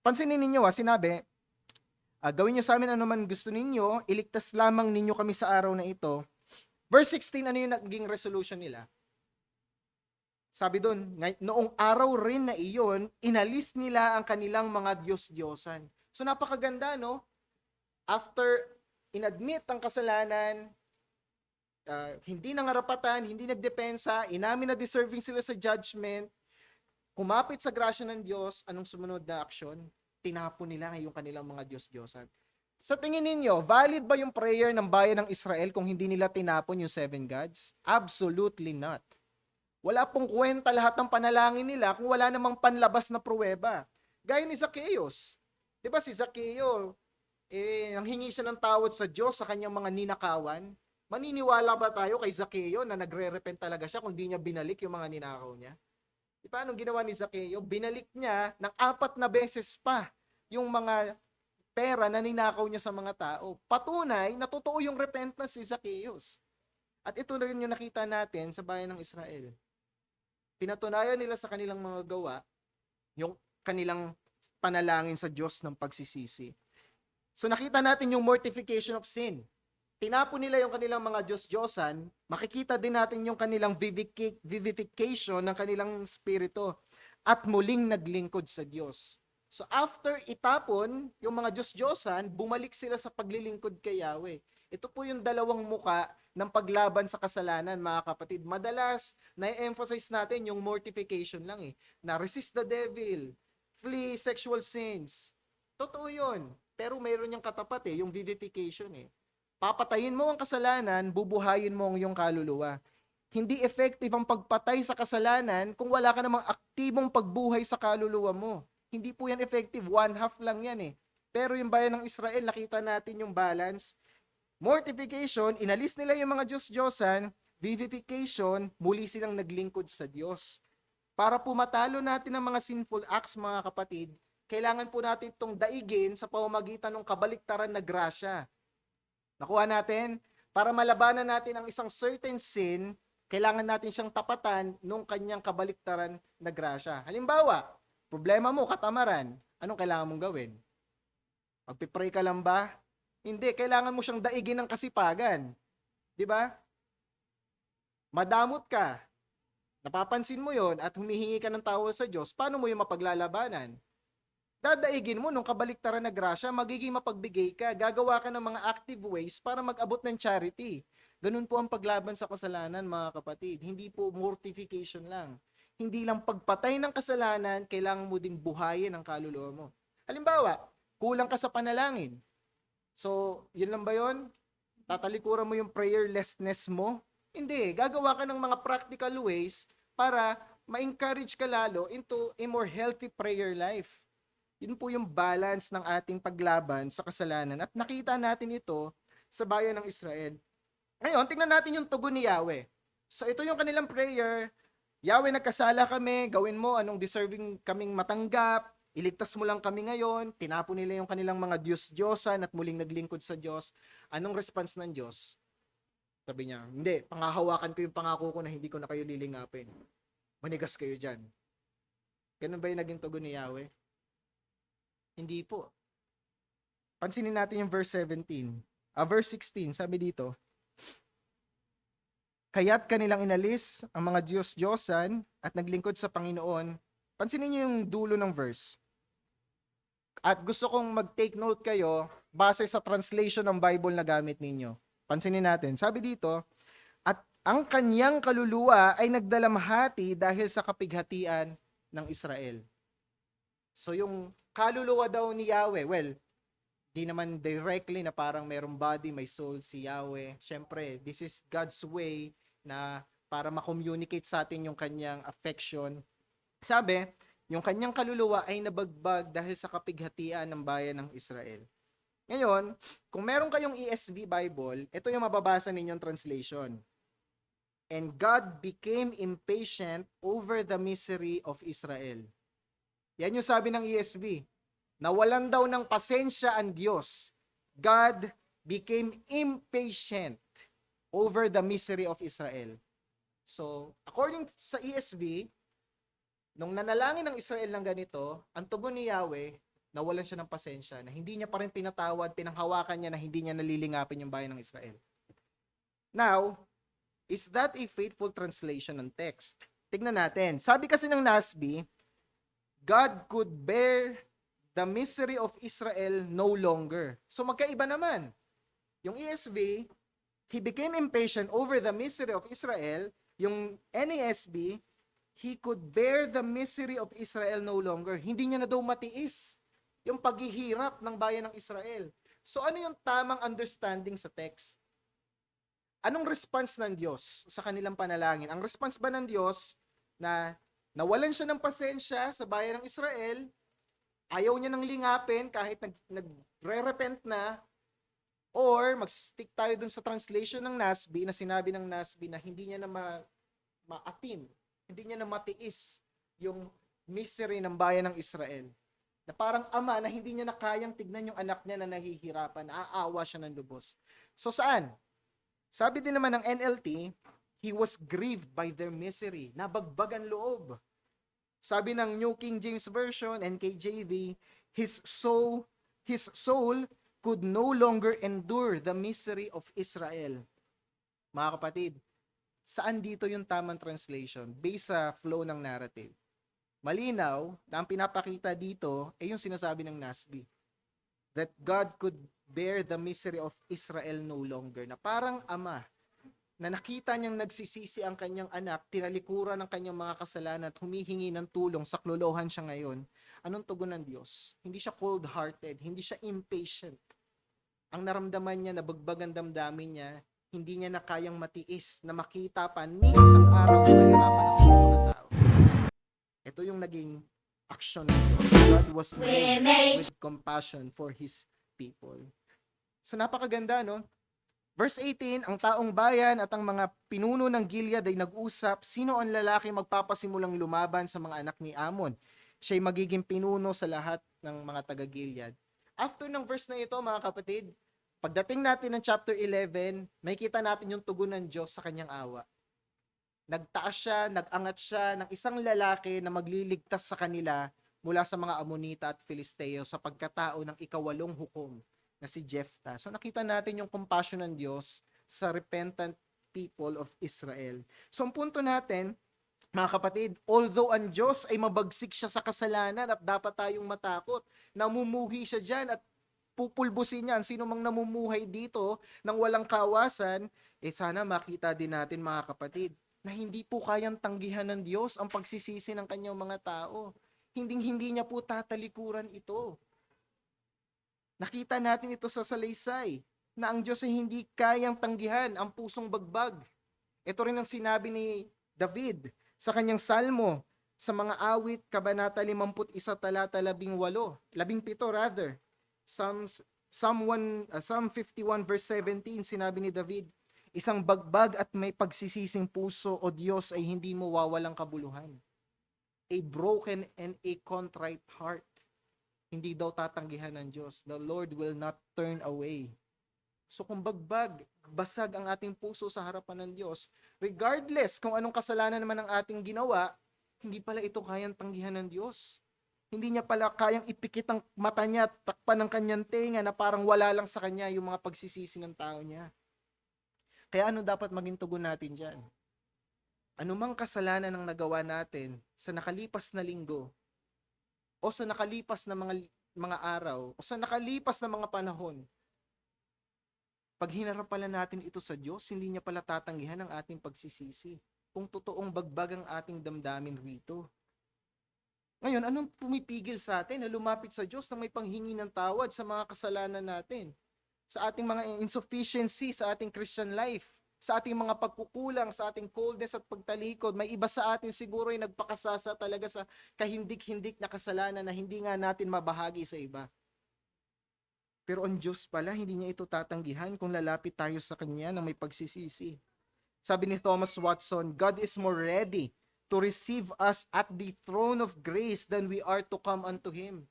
Pansinin ninyo sinabi, gawin niyo sa amin ano man gusto ninyo, iligtas lamang ninyo kami sa araw na ito. Verse 16, ano yung naging resolution nila? Sabi doon, noong araw rin na iyon, inalis nila ang kanilang mga Diyos-Diyosan. So napakaganda, no? After inadmit ang kasalanan, hindi nangarapatan, hindi nagdepensa, inamin na deserving sila sa judgment, kumapit sa grasya ng Diyos, anong sumunod na aksyon? Tinapon nila yung kanilang mga Diyos-Diyosan. Sa tingin ninyo, valid ba yung prayer ng bayan ng Israel kung hindi nila tinapon yung 7 gods? Absolutely not. Wala pong kwenta lahat ng panalangin nila kung wala namang panlabas na pruweba. Gaya ni Zacchaeus. Di ba si Zacchaeus, nanghingi siya ng tawad sa Diyos sa kanyang mga ninakawan. Maniniwala ba tayo kay Zacchaeus na nagre-repent talaga siya kung di niya binalik yung mga ninakaw niya? Di ba anong ginawa ni Zacchaeus? Binalik niya ng 4 na beses pa yung mga pera na ninakaw niya sa mga tao. Patunay na totoo yung repentance ni Zacchaeus. At ito na rin yung nakita natin sa bayan ng Israel. Pinatunayan nila sa kanilang mga gawa yung kanilang panalangin sa Diyos ng pagsisisi. So nakita natin yung mortification of sin. Tinapon nila yung kanilang mga Diyos-Diyosan, makikita din natin yung kanilang vivification ng kanilang spirito at muling naglingkod sa Diyos. So after itapon yung mga Diyos-Diyosan, bumalik sila sa paglilingkod kay Yahweh. Ito po yung dalawang muka ng paglaban sa kasalanan, mga kapatid. Madalas, na-emphasize natin yung mortification lang na resist the devil, flee sexual sins. Totoo yun. Pero mayroon niyang katapat yung vivification Papatayin mo ang kasalanan, bubuhayin mo ang iyong kaluluwa. Hindi effective ang pagpatay sa kasalanan kung wala ka namang aktibong pagbuhay sa kaluluwa mo. Hindi po yan effective. 1/2 lang yan Pero yung bayan ng Israel, nakita natin yung balance. Mortification, inalis nila yung mga Diyos-Diyosan. Vivification, muli silang naglingkod sa Diyos. para po matalo natin ang mga sinful acts, mga kapatid, kailangan po natin itong daigin sa pamamagitan ng kabaliktaran na grasya. Nakuha natin? Para malabanan natin ang isang certain sin, kailangan natin siyang tapatan nung kanyang kabaliktaran na grasya. Halimbawa, problema mo, katamaran, anong kailangan mong gawin? Magpipray ka lang ba? Hindi, kailangan mo siyang daigin ng kasipagan. Di ba? Madamot ka, napapansin mo yon at humihingi ka ng tawad sa Diyos, paano mo yung mapaglalabanan? Dadaigin mo nung kabaliktaran na grasya, magiging mapagbigay ka, gagawa ka ng mga active ways para mag-abot ng charity. Ganun po ang paglaban sa kasalanan, mga kapatid. Hindi po mortification lang. Hindi lang pagpatay ng kasalanan, kailangan mo ding buhayin ang kaluluwa mo. Halimbawa, kulang ka sa panalangin. So, yun lang ba yun? Tatalikuran mo yung prayerlessness mo? Hindi. Gagawa ka ng mga practical ways para ma-encourage ka lalo into a more healthy prayer life. Yun po yung balance ng ating paglaban sa kasalanan. At nakita natin ito sa bayan ng Israel. Ngayon, tingnan natin yung tugon ni Yahweh. So, ito yung kanilang prayer. Yahweh, nagkasala kami. Gawin mo anong deserving kaming matanggap. Iligtas mo lang kami ngayon. Tinapo nila yung kanilang mga Diyos-Diyosan at muling naglingkod sa Diyos. Anong response ng Diyos? Sabi niya, hindi, pangahawakan ko yung pangako ko na hindi ko na kayo lilingapin. Manigas kayo dyan. Ganun ba yung naging tugon ni Yahweh? Hindi po. Pansinin natin yung verse 17. Verse 16, sabi dito, kaya't kanilang inalis ang mga Diyos-Diyosan at naglingkod sa Panginoon. Pansinin niyo yung dulo ng verse. At gusto kong mag-take note kayo base sa translation ng Bible na gamit ninyo. Pansinin natin. Sabi dito, at ang kanyang kaluluwa ay nagdalamhati dahil sa kapighatian ng Israel. So yung kaluluwa daw ni Yahweh, well, di naman directly na parang merong body, may soul si Yahweh. Siyempre, this is God's way na para ma-communicate sa atin yung kanyang affection. Sabi, yung kanyang kaluluwa ay nabagbag dahil sa kapighatian ng bayan ng Israel. Ngayon, kung meron kayong ESV Bible, ito yung mababasa ninyong translation. And God became impatient over the misery of Israel. Yan yung sabi ng ESV. Nawalan daw ng pasensya ang Diyos. God became impatient over the misery of Israel. So, according sa ESV, nung nanalangin ng Israel ng ganito, ang tugon ni Yahweh, nawalan siya ng pasensya, na hindi niya pa rin pinatawad, pinanghawakan niya na hindi niya nalilingapin yung bayan ng Israel. Now, is that a faithful translation ng text? Tignan natin. Sabi kasi ng NASB, God could bear the misery of Israel no longer. So magkaiba naman. Yung ESV, He became impatient over the misery of Israel. Yung NASB, He could bear the misery of Israel no longer. Hindi niya na daw matiis yung paghihirap ng bayan ng Israel. So ano yung tamang understanding sa text? Anong response ng Diyos sa kanilang panalangin? Ang response ba ng Diyos na nawalan siya ng pasensya sa bayan ng Israel, ayaw niya nang lingapin kahit nagre-repent na, or mag-stick tayo dun sa translation ng NASB na sinabi ng NASB na hindi niya na maatim, hindi niya na matiis yung misery ng bayan ng Israel. Na parang ama na hindi niya na kayang tignan yung anak niya na nahihirapan, aawa siya ng lubos. So saan? Sabi din naman ng NLT, He was grieved by their misery. Nabagbag ang loob. Sabi ng New King James Version and KJV, his soul could no longer endure the misery of Israel. Mga kapatid, saan dito yung tamang translation? Based sa flow ng narrative. Malinaw na ang pinapakita dito ay yung sinasabi ng NASB. That God could bear the misery of Israel no longer. Na parang ama, na nakita niyang nagsisisi ang kanyang anak, tinalikuran ng kanyang mga kasalanan at humihingi ng tulong, saklolohan siya ngayon. Anong tugon ng Diyos? Hindi siya cold-hearted, hindi siya impatient. Ang naramdaman niya, nabagbag ang damdamin niya, hindi niya na kayang matiis na makita pa ni isang araw na mahirapan ng mga tao. Ito yung naging action ng Diyos. God was moved with compassion for His people. So napakaganda, no? Verse 18, ang taong bayan at ang mga pinuno ng Gilead ay nag-usap, sino ang lalaki magpapasimulang lumaban sa mga anak ni Amon? Siya'y magiging pinuno sa lahat ng mga taga-Gilead. After ng verse na ito, mga kapatid, pagdating natin ng chapter 11, may kita natin yung tugon ng Diyos sa kanyang awa. Nagtaas siya, nag-angat siya ng isang lalaki na magliligtas sa kanila mula sa mga Amonita at Filisteo sa pagkatao ng ikawalong hukom na si Jephthah. So nakita natin yung compassion ng Diyos sa repentant people of Israel. So ang punto natin, mga kapatid, although ang Diyos ay mabagsik siya sa kasalanan at dapat tayong matakot, namumuhi siya dyan at pupulbusin niya ang sino mang namumuhay dito nang walang kawasan, sana makita din natin, mga kapatid, na hindi po kayang tanggihan ng Diyos ang pagsisisi ng kanyang mga tao. Hindi niya po tatalikuran ito. Nakita natin ito sa salaysay na ang Diyos ay hindi kayang tanggihan ang pusong bagbag. Ito rin ang sinabi ni David sa kanyang salmo sa mga awit, Kabanata 51, talata 17 rather. Psalm 51 verse 17, sinabi ni David, isang bagbag at may pagsisising puso, O Diyos, ay hindi mo wawalang kabuluhan. A broken and a contrite heart, hindi daw tatanggihan ng Diyos. The Lord will not turn away. So kung bagbag, basag ang ating puso sa harapan ng Diyos, regardless kung anong kasalanan naman ang ating ginawa, hindi pala ito kayang tanggihan ng Diyos. Hindi niya pala kayang ipikit ang mata niya, takpan ng kanyang tenga na parang wala lang sa kanya yung mga pagsisisi ng tao niya. Kaya ano dapat maging tugon natin dyan? Anumang kasalanan ang nagawa natin sa nakalipas na linggo, o sa nakalipas na mga araw, o sa nakalipas na mga panahon, pag hinarap pala natin ito sa Diyos, hindi niya pala tatanggihan ang ating pagsisisi. Kung totoong bagbag ang ating damdamin rito. Ngayon, anong pumipigil sa atin na lumapit sa Diyos na may panghingi ng tawad sa mga kasalanan natin? Sa ating mga insufficiency sa ating Christian life, sa ating mga pagkukulang, sa ating coldness at pagtalikod, may iba sa atin siguro ay nagpakasasa talaga sa kahindik-hindik na kasalanan na hindi nga natin mabahagi sa iba. Pero ang Diyos pala, hindi niya ito tatanggihan kung lalapit tayo sa Kanya na may pagsisisi. Sabi ni Thomas Watson, God is more ready to receive us at the throne of grace than we are to come unto Him.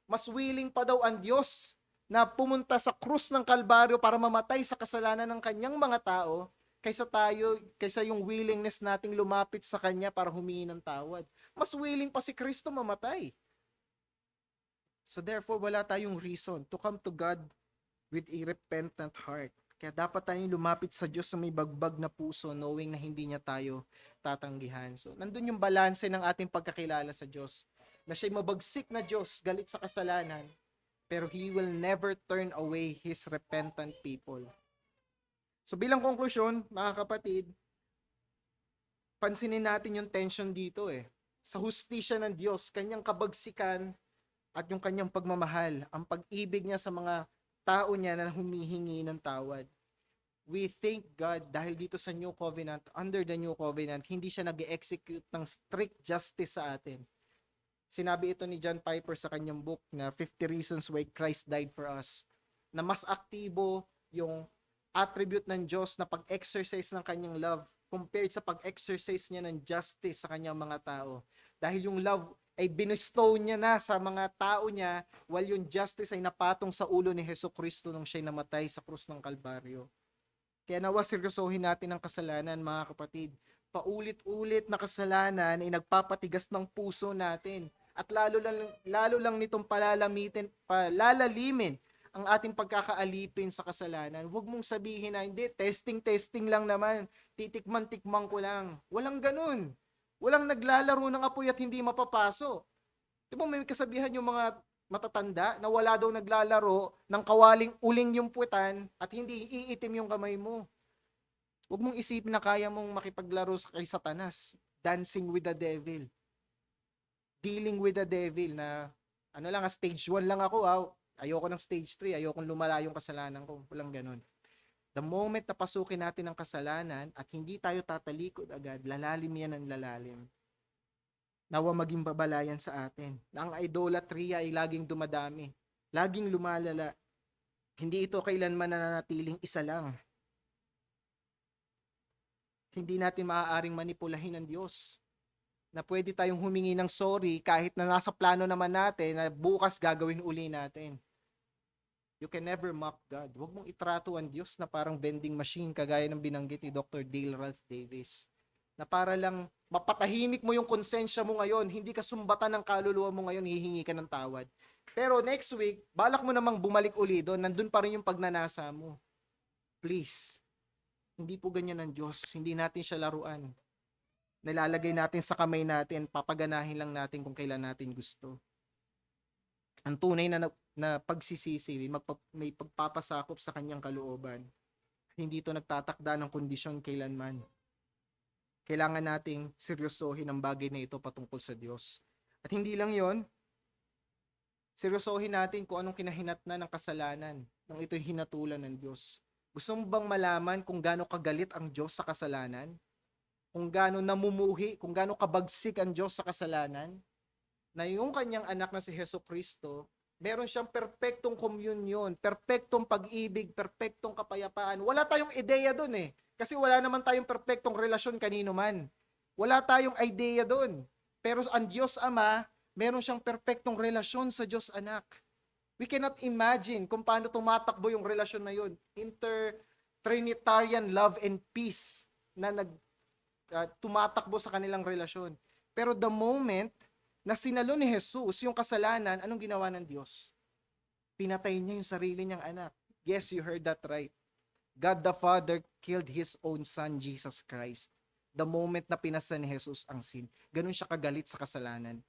Mas willing pa daw ang Diyos na pumunta sa krus ng Kalbaryo para mamatay sa kasalanan ng Kanyang mga tao, kaysa yung willingness nating lumapit sa Kanya para humingi ng tawad. Mas willing pa si Kristo mamatay. So therefore, wala tayong reason to come to God with a repentant heart. Kaya dapat tayong lumapit sa Diyos sa may bagbag na puso, knowing na hindi niya tayo tatanggihan. So nandun yung balanse ng ating pagkakilala sa Diyos. Na siya'y mabagsik na Diyos, galit sa kasalanan, pero He will never turn away His repentant people. So bilang konklusyon, mga kapatid, pansinin natin yung tension dito Sa hustisya ng Diyos, kanyang kabagsikan at yung kanyang pagmamahal, ang pag-ibig niya sa mga tao niya na humihingi ng tawad. We thank God dahil dito sa New Covenant, under the New Covenant, hindi siya nag-execute ng strict justice sa atin. Sinabi ito ni John Piper sa kanyang book na 50 Reasons Why Christ Died for Us, na mas aktibo yung attribute ng Diyos na pag-exercise ng kanyang love compared sa pag-exercise niya ng justice sa kanyang mga tao. Dahil yung love ay binistow niya na sa mga tao niya, while yung justice ay napatong sa ulo ni Hesukristo nung siya'y namatay sa krus ng Kalbaryo. Kaya nawa seryosohin natin ang kasalanan, mga kapatid. Paulit-ulit na kasalanan ay nagpapatigas ng puso natin. At lalo lang nitong palalalimin ang ating pagkakaalipin sa kasalanan. Huwag mong sabihin na, hindi, testing lang naman, titikman-tikman ko lang. Walang ganun. Walang naglalaro ng apoy at hindi mapapaso. Diba may kasabihan yung mga matatanda na wala daw naglalaro ng kawaling uling yung puwetan at hindi iitim yung kamay mo. Huwag mong isipin na kaya mong makipaglaro kay Satanas. Dancing with the devil. Dealing with the devil na stage 1 lang ako. Ayoko ng stage 3, ayokong lumala yung kasalanan ko. Walang ganun. The moment na pasukin natin ang kasalanan at hindi tayo tatalikod agad, lalalim yan ng lalalim. Nawa maging babalayan sa atin na ang idolatria ay laging dumadami, laging lumalala. Hindi ito kailanman nananatiling isa lang. Hindi natin maaaring manipulahin ng Diyos. Na pwede tayong humingi ng sorry kahit na nasa plano naman natin na bukas gagawin uli natin. You can never mock God. Huwag mong itrato ang Diyos na parang vending machine kagaya ng binanggit ni Dr. Dale Ralph Davis. Na para lang mapatahimik mo yung konsensya mo ngayon, hindi ka sumbatan ng kaluluwa mo ngayon, hihingi ka ng tawad. Pero next week, balak mo namang bumalik uli doon, nandun pa rin yung pagnanasa mo. Please, hindi po ganyan ng Diyos. Hindi natin siya laruan. Nalalagay natin sa kamay natin, papaganahin lang natin kung kailan natin gusto. Ang tunay na pagsisisi, may pagpapasakop sa kanyang kalooban. Hindi ito nagtatakda ng kondisyon kailanman. Kailangan nating seryosohin ang bagay na ito patungkol sa Diyos. At hindi lang yon, seryosohin natin kung anong kinahinatnan ng kasalanan nang ito'y hinatulan ng Diyos. Gusto mo bang malaman kung gaano kagalit ang Diyos sa kasalanan? Kung gaano namumuhi, kung gaano kabagsik ang Diyos sa kasalanan? Na yung kanyang anak na si Hesus Kristo, meron siyang perpektong komunyon, perpektong pag-ibig, perpektong kapayapaan. Wala tayong ideya doon eh. Kasi wala naman tayong perpektong relasyon kanino man. Wala tayong idea doon. Pero ang Diyos Ama, meron siyang perpektong relasyon sa Diyos Anak. We cannot imagine kung paano tumatakbo yung relasyon na yun. Inter-Trinitarian love and peace na tumatakbo sa kanilang relasyon. Pero the moment na sinalo ni Jesus yung kasalanan, anong ginawa ng Diyos? Pinatay niya yung sarili niyang anak. Yes, you heard that right. God the Father killed His own Son, Jesus Christ. The moment na pinasa ni Jesus ang sin. Ganun siya kagalit sa kasalanan.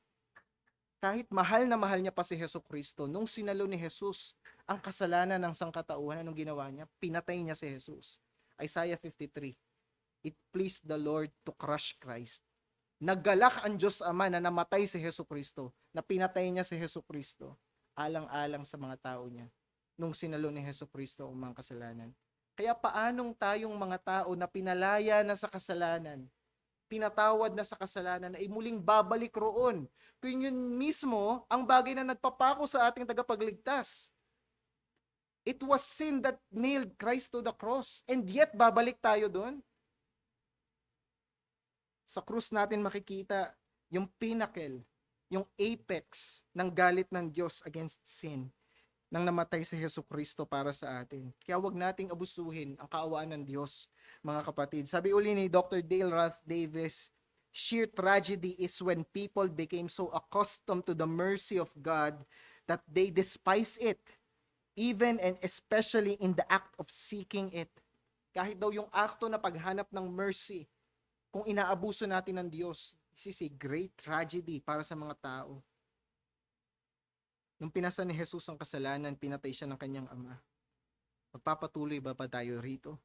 Kahit mahal na mahal niya pa si Hesus Kristo, nung sinalo ni Jesus ang kasalanan ng sangkatauhan, anong ginawa niya? Pinatay niya si Jesus. Isaiah 53. It pleased the Lord to crush Christ. Naggalak ang Diyos Ama na namatay si Hesus Kristo, na pinatay niya si Hesus Kristo, alang-alang sa mga tao niya, nung sinalo ni Hesus Kristo ang mga kasalanan. Kaya paanong tayong mga tao na pinalaya na sa kasalanan, pinatawad na sa kasalanan, ay muling babalik roon? Kung yun mismo ang bagay na nagpapako sa ating tagapagligtas. It was sin that nailed Christ to the cross. And yet, babalik tayo doon. Sa krus natin makikita yung pinnacle, yung apex ng galit ng Diyos against sin nang namatay si Hesus Kristo para sa atin. Kaya wag nating abusuhin ang kaawaan ng Diyos, mga kapatid. Sabi uli ni Dr. Dale Ralph Davis, sheer tragedy is when people became so accustomed to the mercy of God that they despise it, even and especially in the act of seeking it. Kahit daw yung akto na paghanap ng mercy, kung inaabuso natin ng Diyos, this is a great tragedy para sa mga tao. Nung pinasa ni Jesus ang kasalanan, pinatay siya ng kanyang ama. Magpapatuloy ba tayo rito?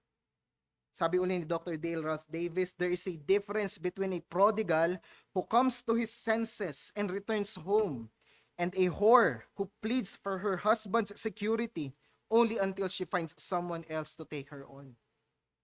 Sabi uli ni Dr. Dale Ralph Davis, there is a difference between a prodigal who comes to his senses and returns home, and a whore who pleads for her husband's security only until she finds someone else to take her on.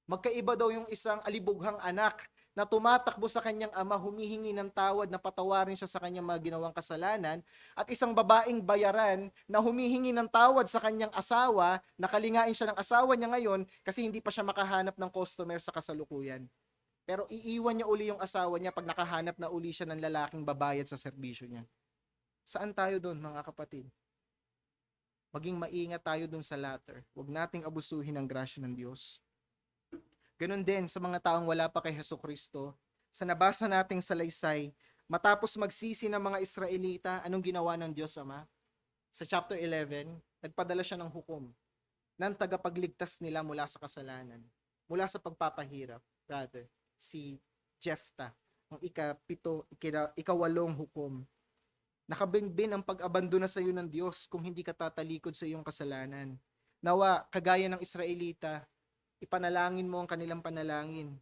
Magkaiba daw yung isang alibughang anak na tumatakbo sa kanyang ama, humihingi ng tawad na patawarin siya sa kanyang mga ginawang kasalanan, at isang babaeng bayaran na humihingi ng tawad sa kanyang asawa, nakalingain siya ng asawa niya ngayon kasi hindi pa siya makahanap ng customer sa kasalukuyan. Pero iiwan niya uli yung asawa niya pag nakahanap na uli siya ng lalaking babayad sa serbisyo niya. Saan tayo doon, mga kapatid? Maging maingat tayo doon sa latter. Huwag nating abusuhin ang grasya ng Diyos. Ganon din sa mga taong wala pa kay Hesus Kristo. Sa nabasa nating salaysay, matapos magsisi ng mga Israelita, anong ginawa ng Diyos Ama? Sa chapter 11, nagpadala siya ng hukom ng tagapagligtas nila mula sa kasalanan, mula sa pagpapahirap. Rather, si Jephthah, ang ikawalong hukom. Nakabinbin ang pag-abandona sa iyo ng Diyos kung hindi ka tatalikod sa iyong kasalanan. Nawa, kagaya ng Israelita, ipanalangin mo ang kanilang panalangin.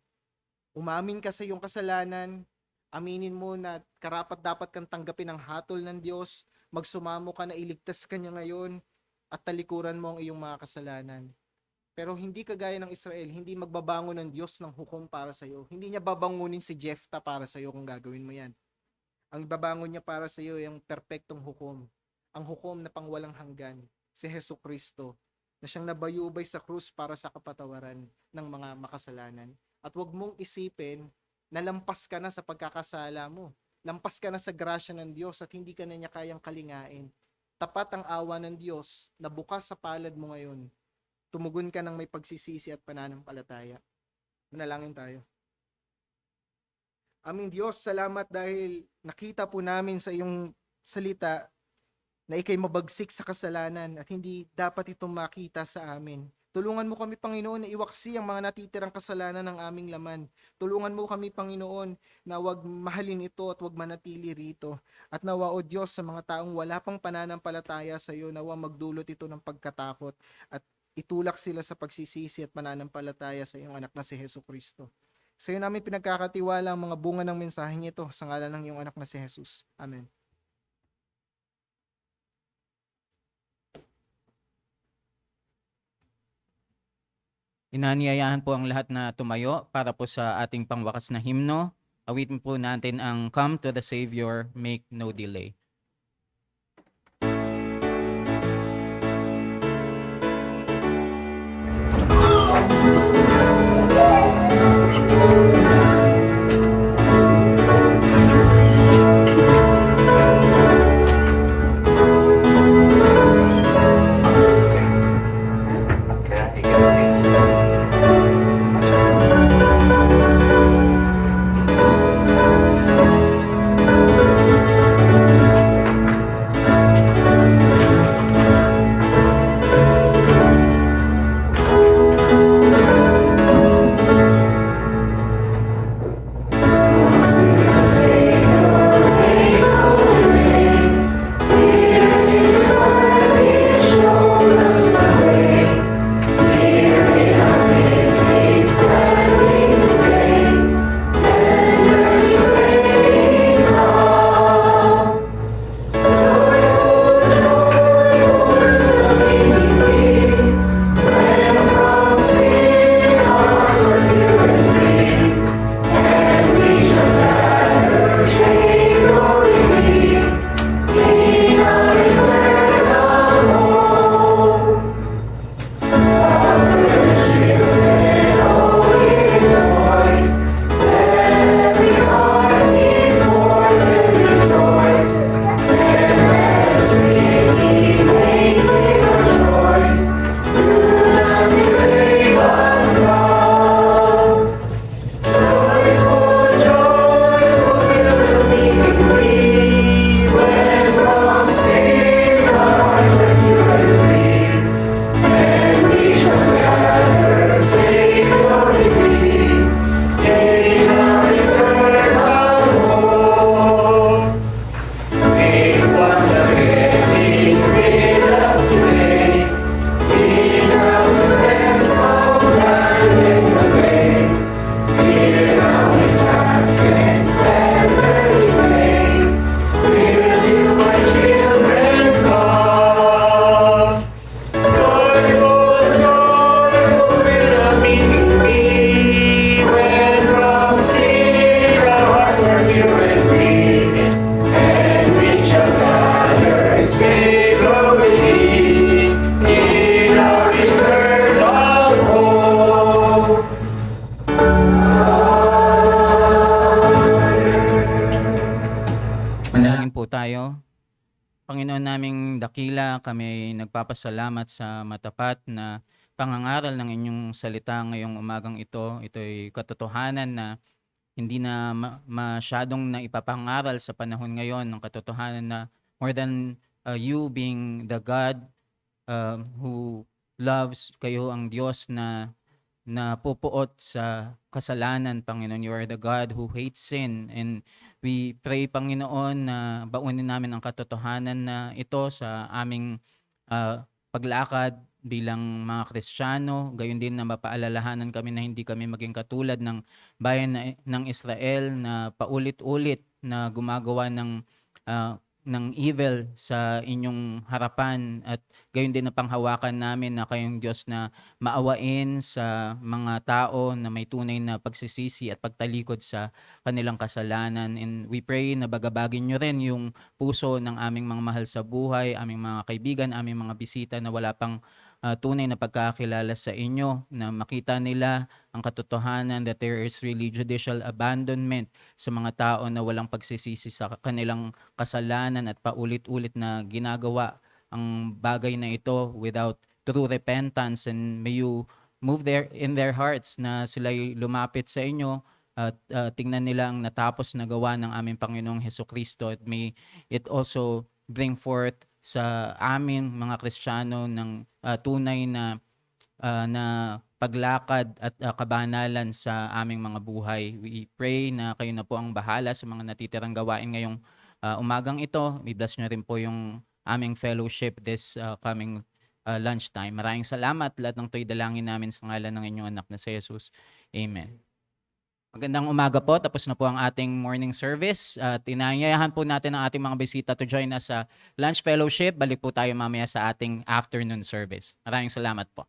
Umamin ka sa iyong kasalanan, aminin mo na karapat-dapat kang tanggapin ang hatol ng Diyos, magsumamo ka na iligtas ka niya ngayon, at talikuran mo ang iyong mga kasalanan. Pero hindi kagaya ng Israel, hindi magbabangon ng Diyos ng hukom para sa iyo. Hindi niya babangunin si Jephthah para sa iyo kung gagawin mo yan. Ang babangon niya para sa iyo yung perpektong hukom. Ang hukom na pangwalang hanggan, si Hesus Kristo, na siyang nabayubay sa krus para sa kapatawaran ng mga makasalanan. At huwag mong isipin na lampas ka na sa pagkakasala mo. Lampas ka na sa grasya ng Diyos at hindi ka na niya kayang kalingain. Tapat ang awa ng Diyos na bukas sa palad mo ngayon. Tumugon ka ng may pagsisisi at pananampalataya. Manalangin tayo. Aming Diyos, salamat dahil nakita po namin sa iyong salita na ikay mabagsik sa kasalanan at hindi dapat itong makita sa amin. Tulungan mo kami, Panginoon, na iwaksi ang mga natitirang kasalanan ng aming laman. Tulungan mo kami, Panginoon, na wag mahalin ito at wag manatili rito. At nawa, O Diyos, sa mga taong wala pang pananampalataya sa iyo, nawa magdulot ito ng pagkatakot at itulak sila sa pagsisisi at pananampalataya sa iyong anak na si Jesucristo. Sa iyo namin pinagkakatiwala ang mga bunga ng mensaheng ito sa ngalan ng iyong anak na si Jesus. Amen. Inanyayahan po ang lahat na tumayo para po sa ating pangwakas na himno. Awitin po natin ang Come to the Savior, Make No Delay. Manalangin po tayo. Panginoon naming dakila, kami ay nagpapasalamat sa matapat na pangangaral ng inyong salita ngayong umagang ito. Ito ay katotohanan na hindi na masyadong naipapangaral sa panahon ngayon, ng katotohanan na more than you being the God who loves, kayo ang Diyos na pupuot sa kasalanan, Panginoon. You are the God who hates sin, and we pray, Panginoon, na baunin namin ang katotohanan na ito sa aming paglakad bilang mga Kristiyano. Gayon din na mapaalalahanan kami na hindi kami maging katulad ng bayan ng Israel na paulit-ulit na gumagawa ng evil sa inyong harapan, at gayon din na panghawakan namin na kayong Diyos na maawain sa mga tao na may tunay na pagsisisi at pagtalikod sa kanilang kasalanan. And we pray na bagabagin nyo rin yung puso ng aming mga mahal sa buhay, aming mga kaibigan, aming mga bisita na wala pang tunay na pagkakilala sa inyo, na makita nila ang katotohanan that there is really judicial abandonment sa mga tao na walang pagsisisi sa kanilang kasalanan at paulit-ulit na ginagawa ang bagay na ito without true repentance, and may you move in their hearts na sila'y lumapit sa inyo at tingnan nila ang natapos na gawa ng aming Panginoong Hesukristo, at may it also bring forth sa amin mga Kristiyano ng tunay na paglakad at kabanalan sa aming mga buhay. We pray na kayo na po ang bahala sa mga natitirang gawain ngayong umagang ito. I-bless nyo rin po yung aming fellowship this coming lunchtime. Maraming salamat. Lahat ng to'y dalangin namin sa ngalan ng inyong anak na si Jesus. Amen. Magandang umaga po. Tapos na po ang ating morning service. At inaanyayahan po natin ang ating mga bisita to join us sa lunch fellowship. Balik po tayo mamaya sa ating afternoon service. Maraming salamat po.